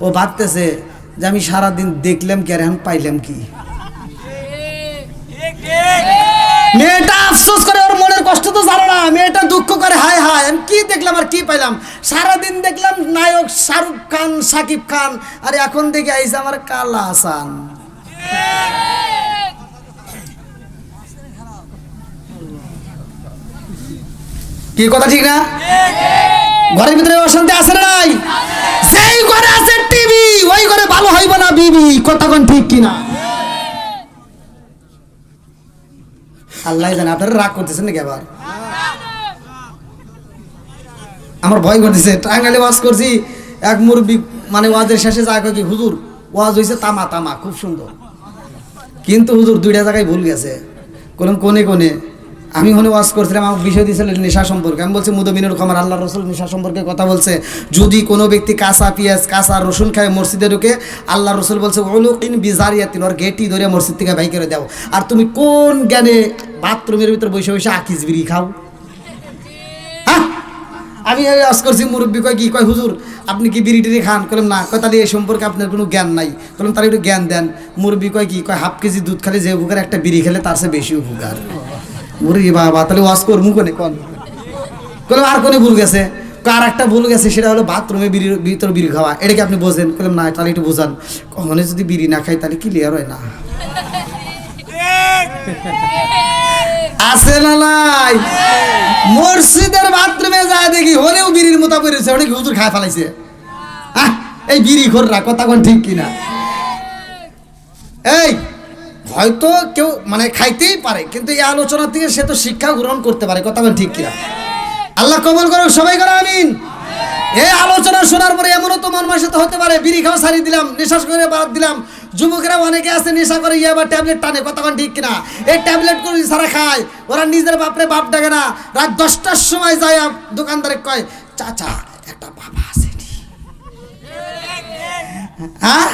ও ভাবতেছে যে আমি সারাদিন দেখলাম কি আর এখন পাইলাম কি। মেয়েটা আফসোস করে, ওর মনের কষ্ট তো জানো না। মেয়েটা দুঃখ করে, হায় হায় আমি কি দেখলাম আর কি পাইলাম, সারাদিন দেখলাম নায়ক শাহরুখ খান শাকিব খান, আর এখন দেখে আইসে আমার কালা হাসান। কি কথা ঠিক না? ঘরের ভিতরে অশান্তি আছে না নাই? যেই ঘরে আছে টিভি ওই ঘরে ভালো হইব না বিবি। কতক্ষণ ঠিক কিনা? আল্লাহ জানে। আপনারা রাগ করতেছেন নাকি? আবার আমার ভয় করতেছে। টাঙ্গাইলে ওয়াজ করছি, এক মুরব্বী মানে ওয়াজের শেষে যা কয় কি, হুজুর ওয়াজ হয়েছে তামা তামা খুব সুন্দর, কিন্তু হুজুর 2টা জায়গায় ভুল গেছে। কোন কোনে কোনে আমি মনে ওয়াজ করছিলাম, আমার বিষয় দিয়েছিল নেশা সম্পর্কে। আমি বলছি মুদমিনুল খামার আল্লাহ রসুল নেশা সম্পর্কে কথা বলছে, যদি কোনো ব্যক্তি কাঁচা পেঁয়াজ কাঁচা রসুন খায় মসজিদে ঢুকে, আল্লাহ রসুল বলছে উলুকিন বিজারিয়াতিন, ওর গেটি ধরে মসজিদ থেকে বাই করে দাও। আর তুমি কোন জ্ঞানে বাথরুমের ভিতর বসে বসে আকিস বিড়ি খাও? হ্যাঁ, আমি ওয়াজ করছি, মুরব্বী কয় কি, কয় হুজুর আপনি কি বিড়ি টিড়ি খান? করলাম না। কয় তাহলে এই সম্পর্কে আপনার কোনো জ্ঞান নাই। করলাম তাহলে একটু জ্ঞান দেন। মুরব্বী কয় কি, কয় হাফ কেজি দুধ খালে যে উপকার একটা বিড়ি খেলে তার চেয়ে বেশি উপকার। মুরগি বাবা, তাহলে ওয়াজ করবো কোনে কোন? করলাম আর কোনে ভুল গেছে? আর একটা ভুল গেছে, সেটা হলো বাথরুমে বিড়ির ভিতর বিড়ি খাওয়া। এটাকে আপনি বোঝেন? করলাম না। তাহলে একটু বোঝান। কখনো যদি বিড়ি না খাই তাহলে ক্লিয়ার হয় না। আছে না নাই? মসজিদের বাথরুমে যায় দেখি হলেও বিড়ির মতো পড়েছে, অনেক হুজুর খায় ফেলাইছে। এই বিড়ি খোররা কতক্ষণ ঠিক কিনা? এই হয়তো কেউ মানে খাইতেই পারে, কিন্তু এই আলোচনা থেকে সে তো শিক্ষা গ্রহণ করতে পারে। কতক্ষণ ঠিক কিনা? আল্লাহ কবুল করুক, সবাই করো আমিন। এই আলোচনা শোনার পরে এমনও তো মন মানসিকতা হতে পারে, বিড়ি খাওয়া ছাড়িয়ে দিলাম, নেশা করে বাদ দিলাম। যুবকেরা অনেকে আছে নেশা করে ইয়ে আবার ট্যাবলেট টানে, কতক্ষণ ঠিক কিনা? এই ট্যাবলেট করে সারা খায়, ওরা নিজের বাপরে বাপ ডাকে না। রাত 10টার সময় যায় দোকানদারে কয়, চাচা একটা বাবা আছে নি? হ্যাঁ,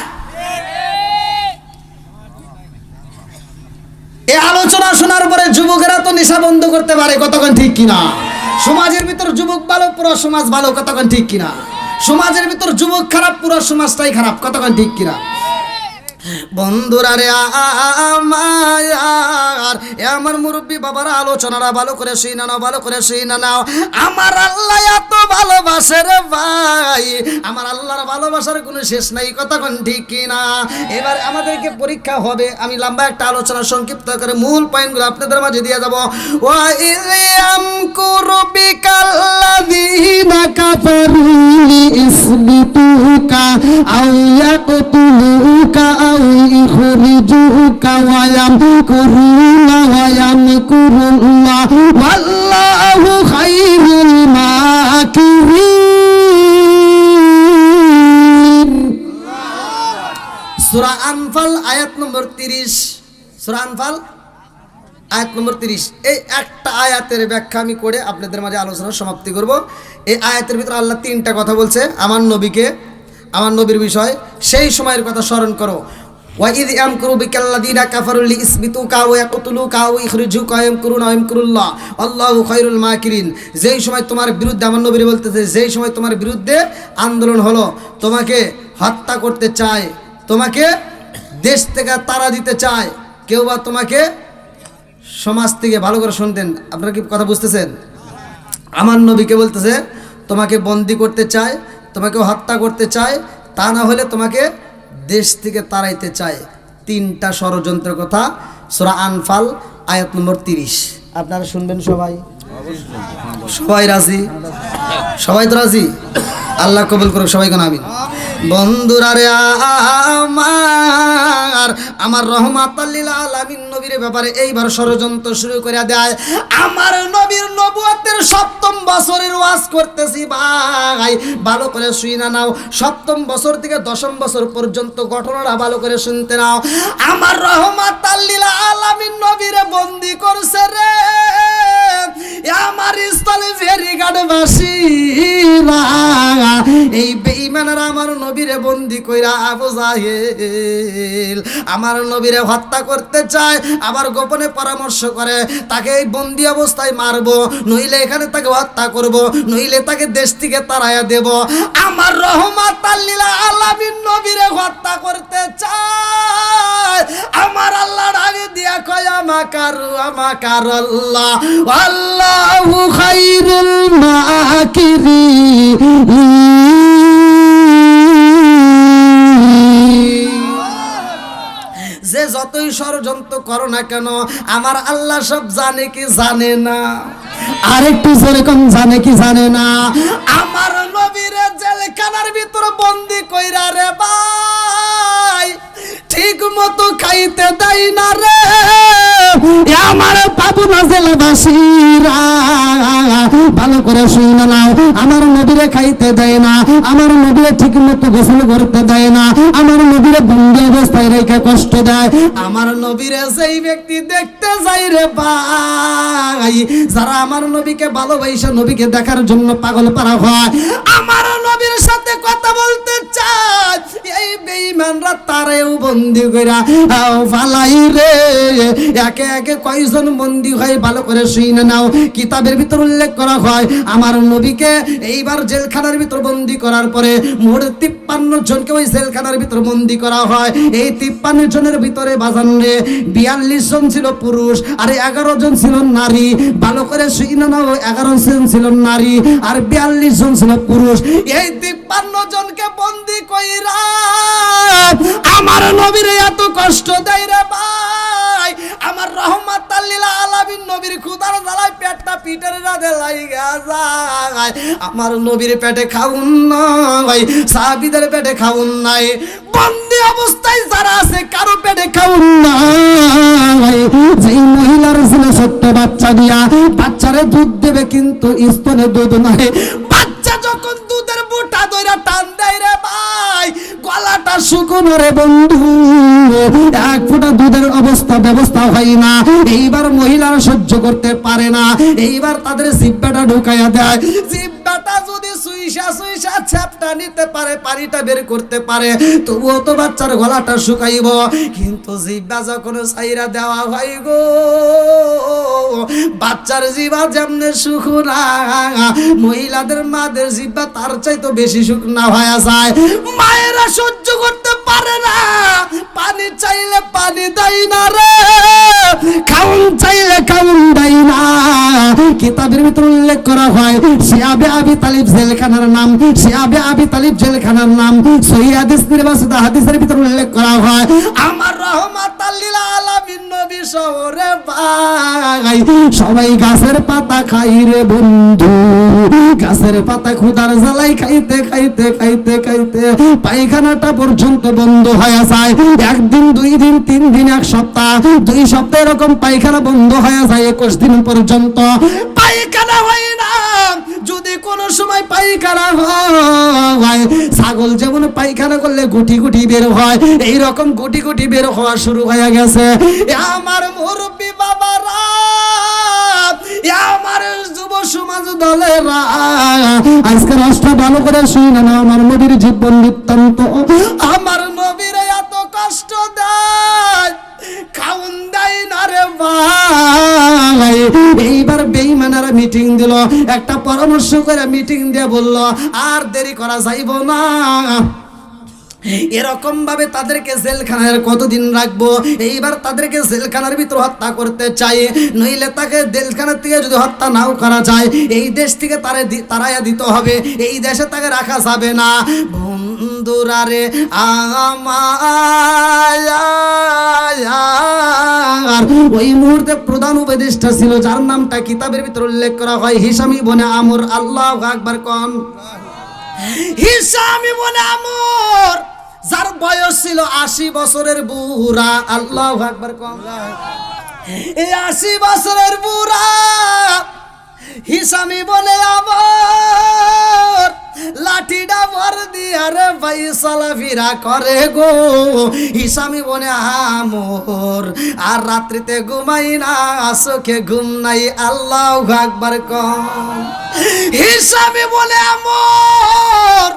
এই আলোচনা শোনার পরে যুবকেরা তো নেশা বন্ধ করতে পারে, কতক্ষণ ঠিক কিনা? সমাজের ভিতর যুবক ভালো, পুরো সমাজ ভালো, কতক্ষণ ঠিক কিনা? সমাজের ভিতর যুবক খারাপ, পুরো সমাজটাই খারাপ, কতক্ষণ ঠিক কিনা? বন্ধুরা রে আমার মুরব্বী বাবারা, আলোচনাটা ভালো করে শুনে নাও, ভালো করে শুনে নাও। আমার আল্লাহ এত ভালোবাসে রে ভাই, আমার আল্লাহর ভালোবাসার কোনো শেষ নাই, কতক্ষণ ঠিক কিনা? এবার আমাদেরকে পরীক্ষা হবে, আমি লম্বা একটা আলোচনা সংক্ষিপ্ত করে মূল পয়েন্টগুলো আপনাদের মাঝে দিয়ে যাব। ওয়া ইযাম কুরবিকাল্লাযীনা কাফারু ইসবিতুকা আও ইয়াকতুলুকা আও ইখরিজুকা ওয়া ইয়ামকুরুনা ওয়া ইয়ামকুরুল্লাহ ওয়াল্লাহু খায়রুল মাকিরিন। সূরা আনফাল আয়াত নম্বর 30। সূরা আনফাল আয়াত নম্বর 30। এই একটা আয়াতের ব্যাখ্যা আমি করে আপনাদের মাঝে আলোচনা সমাপ্তি করব। এই আয়াতের ভিতরে আল্লাহ 3টা কথা বলছে আমার নবীকে, আমার নবীর বিষয়। সেই সময়ের কথা স্মরণ করো। ওয়াইদ ইয়ামকুরু বিকাল্লাযীনা কাফারু লিইসবিতুকা ওয়া ইয়াকতুলুকা ওয়া ইখরিজুকা ওয়া ইয়ামকুরুনা ওয়া ইয়ামকুরুল্লাহ আল্লাহু খায়রুল মাকিরিন। যেই সময় তোমার বিরুদ্ধে, আমার নবী বলতেছে, যেই সময় তোমার বিরুদ্ধে আন্দোলন হলো, তোমাকে হত্যা করতে চায়, তোমাকে দেশ থেকে তাড়া দিতে চায়, কেউ বা তোমাকে সমাজ থেকে, ভালো করে শুনতেন, আপনারা কি কথা বুঝতেছেন? আমার নবীকে বলতেছে তোমাকে বন্দি করতে চায়, তোমাকে হত্যা করতে চায়, তা না হলে তোমাকে দেশ থেকে তাড়াইতে চায়। 3টা ষড়যন্ত্রের কথা সূরা আনফাল আয়াত নম্বর 30। আপনারা শুনবেন সবাই? সবাই রাজি? সবাই তো রাজি? আল্লাহ কবুল করুক, সবাই কোন আমিন। বন্ধুরা রে আমার রহমাতাল লিল আলামিন নবীর ব্যাপারে এইবার ষড়যন্ত্র শুরু করে দেয়। আমার নবীর নবুয়তের 7ম বছরের ওয়াজ করতেছি ভাই, ভালো করে শুনে নাও। 7ম বছর থেকে 10ম বছর পর্যন্ত ঘটনাটা ভালো করে শুনতে নাও। আমার রহমাতাল লিল আলামিন নবীরে বন্দী করছে রে আমার স্থলে ফেরিঘাটবাসীরা। এই বেঈমানরা আমার নবীরে বন্দী কইরা আবু জাহেল আমার নবীরে হত্যা করতে চায়, আবার গোপনে পরামর্শ করে তাকে এই বন্দী অবস্থায় মারবো, নইলে এখানে তাকে হত্যা করব, নইলে তাকে দেশ থেকে তাড়াইয়া দেব। আমার রহমাতাল লিল আলামিন নবীরে হত্যা করতে চায়। আমার আল্লাহ ডাকে দিয়া কয় আমাকারাল্লাহ আল্লাহু খায়রুল মাকিরিন। যে যতই ষড়যন্ত্র করো না কেন, আমার আল্লাহ সব জানে কি জানে না? আরেকটু যেরকম জানে কি জানে না? আমার নবীরে জেলখানার ভিতর বন্দি কইরা রে ভাই, ঠিক মতো খাইতে দেয় না রে আমার পাবনা জেলাবাসীরা। ভালো করে শুনে নাও, আমার নবীরে খাইতে দেয় না, আমার নবীরে ঠিক মতো গোসল করতে দেয় না, আমার নবীরে বন্দি অবস্থায় রেখে কষ্ট দেয়। আমার নবীরে যেই ব্যক্তি দেখতে যায় রে ভাই, যারা আমার নবীকে ভালোবাসে, নবীকে দেখার জন্য পাগল পারা হয়, আমার নবীর সাথে কথা বলতে চায়, এই বেঈমানরা তারেও বন্দি কইরা ফালাই রে। একে একে কয়জন বন্দি হয় ভালো করে শুনে নাও। কিতাবের ভিতর উল্লেখ করা হয় আমার নবীকে এইবার জেলখানার ভিতর বন্দি করার পরে মোট 53 জনকে ওই জেলখানার ভিতর বন্দি করা হয়। এই 53 জনের ভিতরে বাজান রে 42 জন ছিল পুরুষ আর 11 জন ছিল নারী। ভালো করে শুনে নাও, 11 জন ছিল নারী আর 42 জন ছিল পুরুষ। এই 53 জনকে বন্দি কইরা আমার নবীর এত কষ্ট দেয় রে ভাই। আমার রহমাতাল লিল আলামিন নবীর ক্ষুধার জ্বালায় পেটটা পিটের রাধে লাইগা যায়। আমার নবীর পেটে খাউন নাই, সাহাবীদের পেটে খাউন নাই, বন্দি অবস্থায় যারা আছে কারো পেটে খাউন নাই। যেই মহিলার ছিল ছোট্ট বাচ্চা দিয়া, বাচ্চারে দুধ দেবে কিন্তু স্তনে দুধ নাই। বাচ্চা যখন দুধের শুকনো রে বন্ধু, এক ফোঁটা দুধের ব্যবস্থা হয় না। এইবার মহিলারা সহ্য করতে পারে না, এইবার তাদের জিহ্বাটা ঢুকাইয়া দেয়। জিহ্বাটা যদি সুইসা চ্যাপটা নিতে পারে, পানিটা বের করতে পারে, তবুও তো বাচ্চার গলাটা শুকাইব। কিন্তু জিহ্বা যখন ছাইরা দেওয়া হয় গো, বাচ্চার জিহ্বা যেমনে শুকনা, মহিলাদের মাদের জিহ্বা তার চাইতে বেশি শুকনা হয়ে যায়। মায়েরা সহ্য করতে পারে না, পানি চাইলে পানি দেয় না রে, খাউন চাইলে খাউন দেয় না। কিতাবের ভিতর উল্লেখ করা হয় শিয়াবে আবি তালিব জেলখানার নাম, শিয়াবে আবি তালিব জেলখানার নাম সহিহ হাদিস নির্বাচিত হাদিসের ভিতর উল্লেখ করা হয়। আমার রহমাতাল লিল আলামিন নবী শহরে ভাই সবাই গাছের পাতা খাই রে বন্ধু, গাছের পাতা ক্ষুধার জ্বালাই খাইতে খাইতে খাইতে খাইতে পায়খানাটা পর্যন্ত বন্ধ হয়ে যায়। একদিন, 2 দিন, 3 দিন, 1 সপ্তাহ, 2 সপ্তাহ এরকম পায়খানা বন্ধ হয়ে যায়। 21 দিন পর্যন্ত পায়খানা হয় না। যদি কোনো সময় পায়খানা হয়, ছাগল যেমন পায়খানা করলে গুটি গুটি বের হয়, এইরকম গুটি গুটি বের হওয়া শুরু হয়ে গেছে। আমার মুরব্বী বাবারা, আমার যুব সমাজ দলেরা, আজকে রাষ্ট্র ভালো করে শুনে না। আমার নবীর জীবন বৃত্তান্ত, আমার নবীর এত কষ্ট দেয়, খাউন দেয় না রে ভাই। এইবার বেঈমানেরা মিটিং দিল, একটা পরামর্শ করে মিটিং দিয়ে বলল আর দেরি করা যাইব না, এরকম ভাবে তাদেরকে জেলখানায় কতদিন রাখবো। এইবার তাদেরকে জেলখানার ভিতর হত্যা করতে চাই, নইলে তাকে জেলখানার থেকে যদি হত্যা নাও করা যায়, এই দেশ থেকে তারাইয়া দিতে হবে, এই দেশে তাকে রাখা যাবে না। বন্ধুরা রে আমার, ওই মুহূর্তে প্রধান উপদেষ্টা ছিল যার নামটা কিতাবের ভিতর উল্লেখ করা হয় হিশাম ইবনে আমর। আল্লাহু আকবার কোন। হিশাম ইবনে আমর, যার বয়স ছিল 80 বছরের বুড়া। আল্লাহু আকবার কোন। এই 80 বছরের বুড়া হিশাম ইবনে আমর লাঠিটা ভর দিয়া রে ভাই চলাফেরা করে গো। হিশাম ইবনে আমর আর রাত্রিতে ঘুমাই না, চোখে ঘুম নাই। আল্লাহু আকবার কোন। হিশাম ইবনে আমর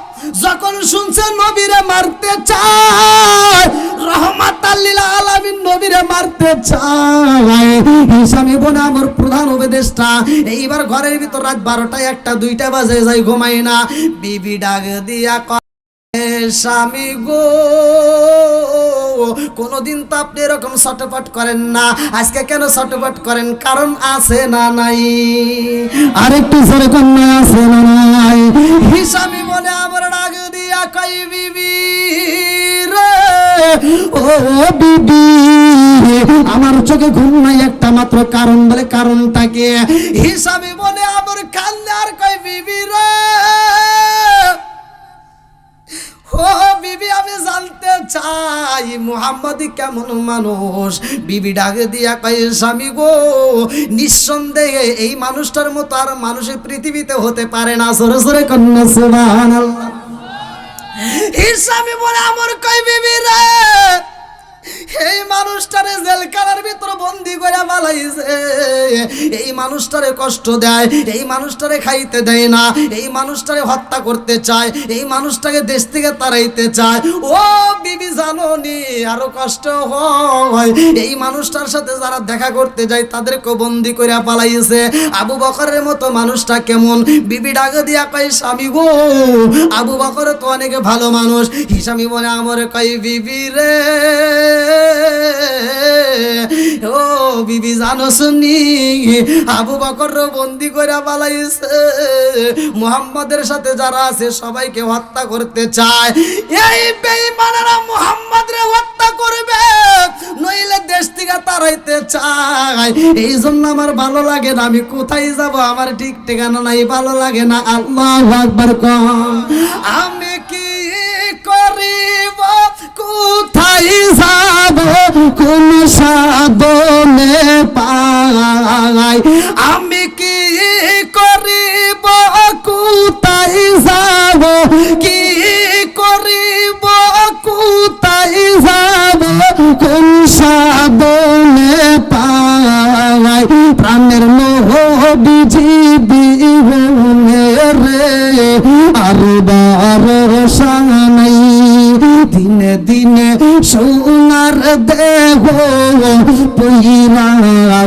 যখন শুনছে নবীরে মারতে চায়, রহমাতাল লিল আলামিন নবীরে মারতে চায়, হিশাম ইবনে আমর প্রধান উপদেষ্টা এইবার ঘরের ভিতর রাত 12টা 1টা 2টা বাজে যায়, ঘুমাই না। বিবি ডাক দিয়া স্বামী গো, কোনদিন তো আপনি এরকম ছটফট করেন না, আজকে কেন ছটফট করেন? কারণ আছে না নাই? আরেকটু জোরে কন্যা আছে না নাই? হিশাম ইবনে আমর ডাক দিয়া কই বিবি রে, ও বিবি আমার চোখে ঘুম নাই একটা মাত্র কারণ। বলে কারণটা কি? হিশাম ইবনে আমর কান্দে আর কই বিবি রে, ও বিবি আমি জানতে চাই মুহাম্মদ কেমন মানুষ। বিবি ডাকে দিয়া কয় স্বামী গো, নিঃসন্দেহে এই মানুষটার মতো আর মানুষের পৃথিবীতে হতে পারে না। জোরে জোরে কন্যা সুবহানাল্লাহ। হিশাম ইবনে আমর কয় বিবি রে, এই মানুষটারে জেলখানার ভিতরে বন্দি করে বালাইছে, এই মানুষটারে কষ্ট দেয়, এই মানুষটারে খাইতে দেয় না, এই মানুষটারে হত্যা করতে চায়, এই মানুষটাকে দেশ থেকে তাড়াইতে চায়। ও বিবি জানো নি আরো কষ্ট হয়, এই মানুষটার সাথে যারা দেখা করতে যায় তাদেরকে বন্দি করে পালাইছে। আবু বকরের মতো মানুষটা কেমন? বিবি ডাক দিয়া কয় স্বামী গো, আবু বকর তো অনেক ভালো মানুষ। হিশাম ইবনে আমর কয় বিবি রে, ও বিবি জানো শুনি আবু বকর বন্দি করে বালাইছে, মুহাম্মাদের সাথে যারা আছে সবাইকে হত্যা করতে চায়। এই বেঈমানেরা মুহাম্মাদরে হত্যা করবে, নইলে দেশ থেকে তাড়াইতে চায়। এই জন্য আমার ভালো লাগে না, আমি কোথায় যাব আমার ঠিক ঠিকানা নাই, ভালো লাগে না। আল্লাহু আকবার কোন। আমি কি করিব, কোথায় যাব, কোন সাধনে পাই, আমি কি করিব, কোথায় যাব, কি করিব, আর ভরসা নাই। দিনে দিনে সোনার দেহ পইরা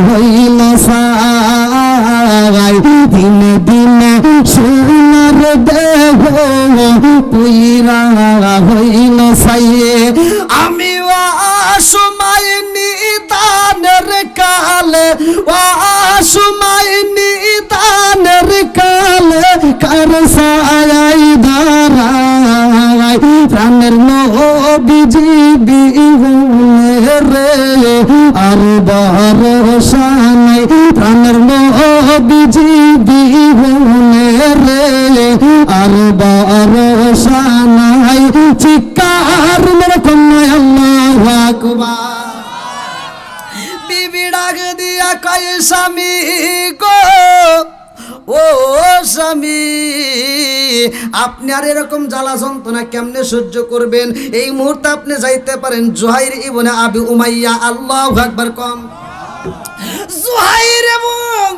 হইল ছাই, দিনে দিনে সোনার দেহ পইরা হইল ছাই। আমি অসময় নিদানের কালে, অসময় নিদানের কালে কার ছায়াই দাঁড়াই, প্রাণের নবীজি বিহুনে রে আর ভরসা নাই। প্রাণের নবীজি বিহুনে রে আর ভরসা নাই। চিৎকার মেরে কন্যা আল্লাহু আকবার। বিবি ডাক দিয়া কয় স্বামী গো, ও স্বামী, আপনি আর এরকম জ্বালা যন্ত্রণা কেমনে সহ্য করবেন? এই মুহূর্তে আপনি যাইতে পারেন জুহাইর ইবনে আবি উমাইয়া। আল্লাহু আকবার কম। জুহাইর এবং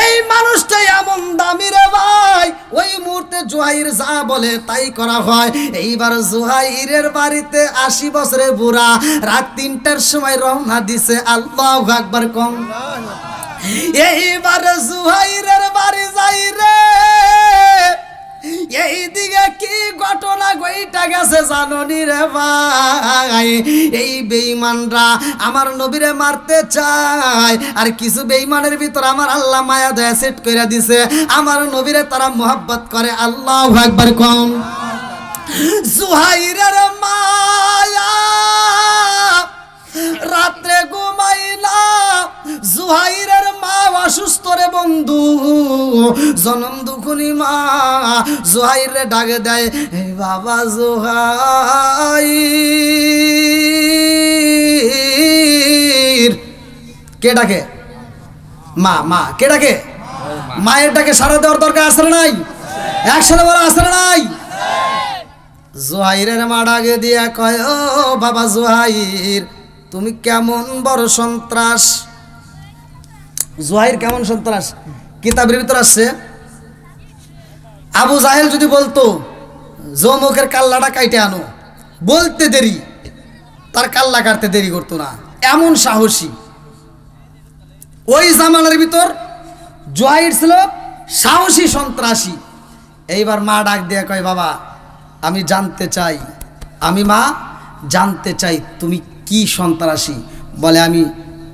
এই মানুষটা এমন দামি রে ভাই, ওই মুহূর্তে জুহাইর যা বলে তাই করা হয়। এইবার জুহাইরের বাড়িতে 80 বছরের বুড়া রাত 3টার সময় রওনা দিছে। আল্লাহু আকবার কম। এইবার জুহাইরের বাড়ি যাই রে, এই দিকে কি ঘটনা ঘইটা গেছে জাননি রে ভাই। এই বেঈমানরা আমার নবীরে মারতে চায়, আর কিছু বেঈমানের ভিতর আমার আল্লাহ মায়া দয়া সেট করে দিছে, আমার নবীরে তারা মোহাব্বত করে। আল্লাহু আকবার কম। জুহাইরের মায়া রাত্রে ঘুমাই না, জুহাইরের মা অসুস্থ রে বন্ধু, জনম দুখুনি মা জুহাইরে ডাকে দেয়, হে বাবা জুহাইর। কে ডাকে? মা। মা কে ডাকে? মায়ের ডাকে সারা দেওয়ার দরকার আছে না নাই? একসাথে বলা আছে না নাই? জুহাইরের মা ডাকে দিয়া কয়, ও বাবা জুহাইর, তুমি কেমন বড় সন্ত্রাস। জুহাইর কেমন সন্ত্রাস কিতাবের ভিতর আসছে। আবু জাহেল যদি বলতো জমুকের কাল্লাটা কাইটে আনো, বলতে দেরি, তার কাল্লা কাটতে দেরি করতো না, এমন সাহসী। ওই জামানার ভিতর জুহাইর ছিল সাহসী সন্ত্রাসী। এইবার মা ডাক দিয়ে কয়, বাবা আমি জানতে চাই, আমি মা জানতে চাই তুমি কি সন্ত্রাসী? বলে আমি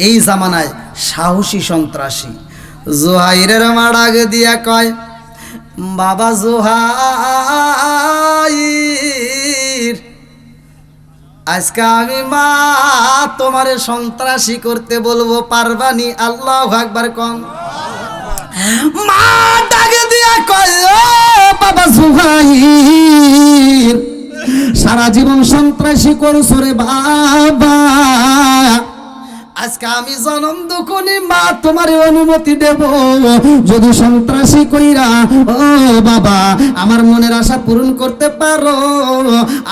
এই জামানায় সাহসী সন্ত্রাসী। জুহাইরের মা ডাক দিয়া কয়, বাবা জুহাইর, আজকে আমি মা তোমারে সন্ত্রাসী করতে বলবো, পারবানি? আল্লাহু আকবার কম। মা ডাক দিয়া কয়, ও বাবা জুহাইর, সারা জীবন সন্ত্রাসী করছো রে বাবা, আজকে আমি জনম দুখুনি মা তোমার অনুমতি দেব, যদি সন্ত্রাসী কইরা ও বাবা আমার মনের আশা পূরণ করতে পারো,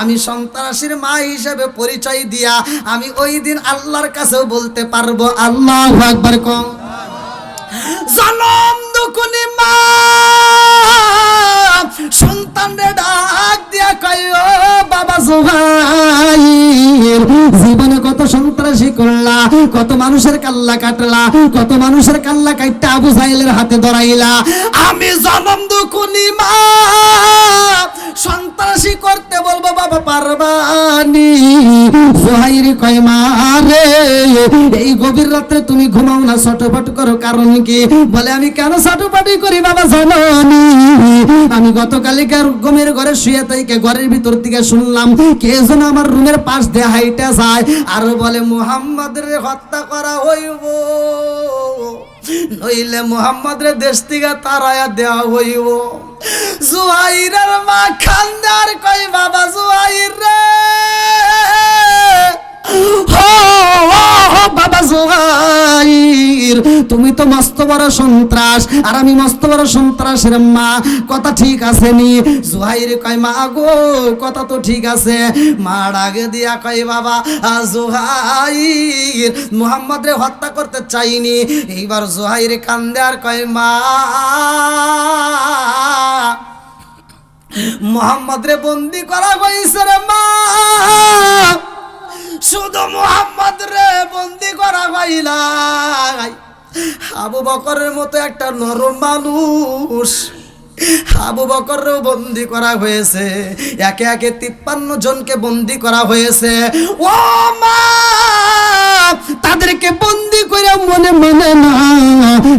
আমি সন্ত্রাসীর মা হিসেবে পরিচয় দিয়া আমি ওই দিন আল্লাহর কাছেও বলতে পারবো। আল্লাহু আকবার কম। জনম দুখুনি মা সন্তানরে ডাক দিয়া কয়, ও বাবা জুহাইর, জীবনে কত সন্ত্রাসী করলা, কত মানুষের কাল্লা কাটলা, কত মানুষের কাল্লা কাটটা আবু জাহেলের হাতে ধরাইলা, আমি জনম দুখুনি মা সন্ত্রাসী করতে বলবো, বাবা পারবানি? জুহাইর কয়, মা রে, এই গভীর রাত্রে তুমি ঘুমাও না, ছটফট করো, কারণ কি? বলে আমি কেন ছটফটি করি বাবা জানি, আমি গতকালিকার ঘুমের ঘরে শুয়ে থেকে ঘরের ভিতর থেকে শুনলাম কে যেন আমার রুমের পাশ দিয়ে হাইটা যায়, আর বলে মুহাম্মদের হত্যা করা হইব, নইলে মুহাম্মদের দেশ থেকে তারায়া দেওয়া হইব। জুহাইরের মা খান্দার কই, বাবা জুহাইর রে, বাবা জুহাইর, তুমি তো মস্ত বড় সন্ত্রাস, আর আমি মস্ত বড় সন্ত্রাসের মা, কথা ঠিক আছে নি? জুহাইর কয়, মা গো কথা তো ঠিক আছে। মা ডাকে দিয়া কয়, বাবা জুহাইর মুহাম্মদ রে হত্যা করতে চাইনি। এইবার জুহাইর কান্দে আর কয়, মা মুহাম্মদ রে বন্দি করা হয়েছে রে মা, শুধু মুহাম্মদ রে বন্দি করা হইলা, আবু বকরের মতো একটা নরম মানুষ আবু বকরও বন্দি করা হয়েছে, একে একে 53 জনকে বন্দি করা হয়েছে। ও মা, তাদেরকে বন্দি করে মনে মনে না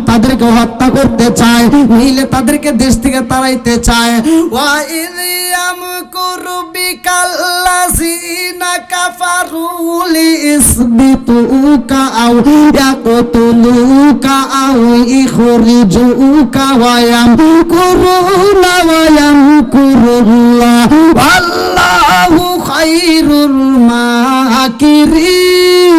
তাদেরকে হত্যা করতে চায়, নিলে তাদেরকে দেশ থেকে তাড়াইতে চায়। ওয়া ইলিয়াম কুরবিকাল্লাযিনা কাফারু লিইসবিতুকা আও ইয়াকতুলুকা আও ইখরিজুকা ওয়া ইয়ামকুরুনা ওয়া ইয়ামকুরুল্লাহ ওয়াল্লাহু খায়রুল মাকিরিন।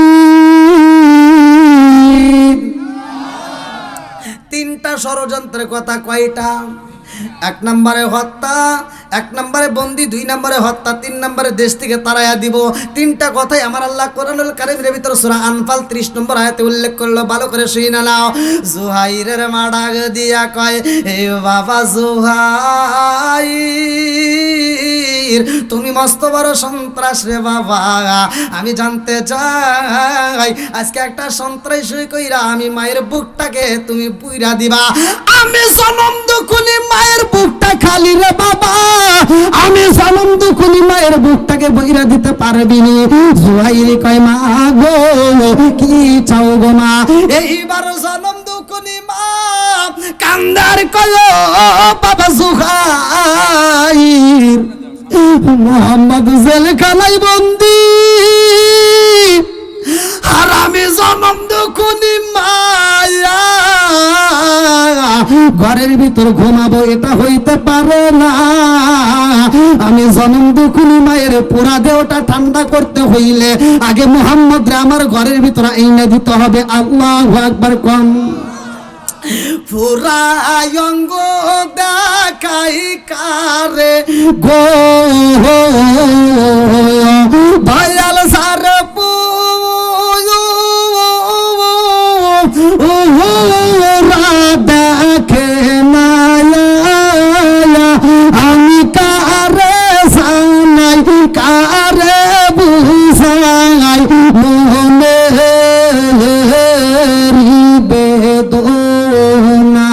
তিনটা ষড়যন্ত্রের কথা কয়টা? 1 নম্বরে হত্যা, 1 নম্বরে বন্দি, 2 নম্বরে হত্যা, 3 নম্বরে দেশ থেকে তাড়াইয়া দিব। তিনটা কথাই আমার আল্লাহ কোরআনুল কারীমের ভিতর সূরা আনফাল 30 নম্বর আয়াতে উল্লেখ করলো। ভালো করে শুনে নাও। জুহাইরের মা ডাক দিয়া কয়, এ বাবা জুহাইর, তুমি মস্ত বড় সন্ত্রাস রে বাবা। আমি জানতে চাই আজকে একটা সন্ত্রাস কইরা আমি মায়ের বুকটাকে তুমি পুইরা দিবা। আমি জনম দুখুনি মায়ের বুকটা খালি রে বাবা, আমি জনম দুখুনি মায়ের বুকটাকে বইরা দিতে পারবি নি। জুহাইর কয়, মা গো কি চাও গো মা? এইবার জনম দুখুনি মা কান্দার কয়, বাবা জুহাইর, মুহাম্মদ জেলখানায় বন্দি, আর আমি জনম দুখুনি মায়া ঘরের ভিতর ঘুমাবো, এটা হইতে পারে না। আমি জনম দুখুনি মায়ের পুরা দেহটা ঠান্ডা করতে হইলে আগে মুহাম্মদ রে আমার ঘরের ভিতর আইনা দিতে হবে। আল্লাহু আকবার কম। পুরা অঙ্গ দেখাই কারে গো দয়াল সার দেখে না আমি কারে জানাই কারে বুঝাই মনে বেদনা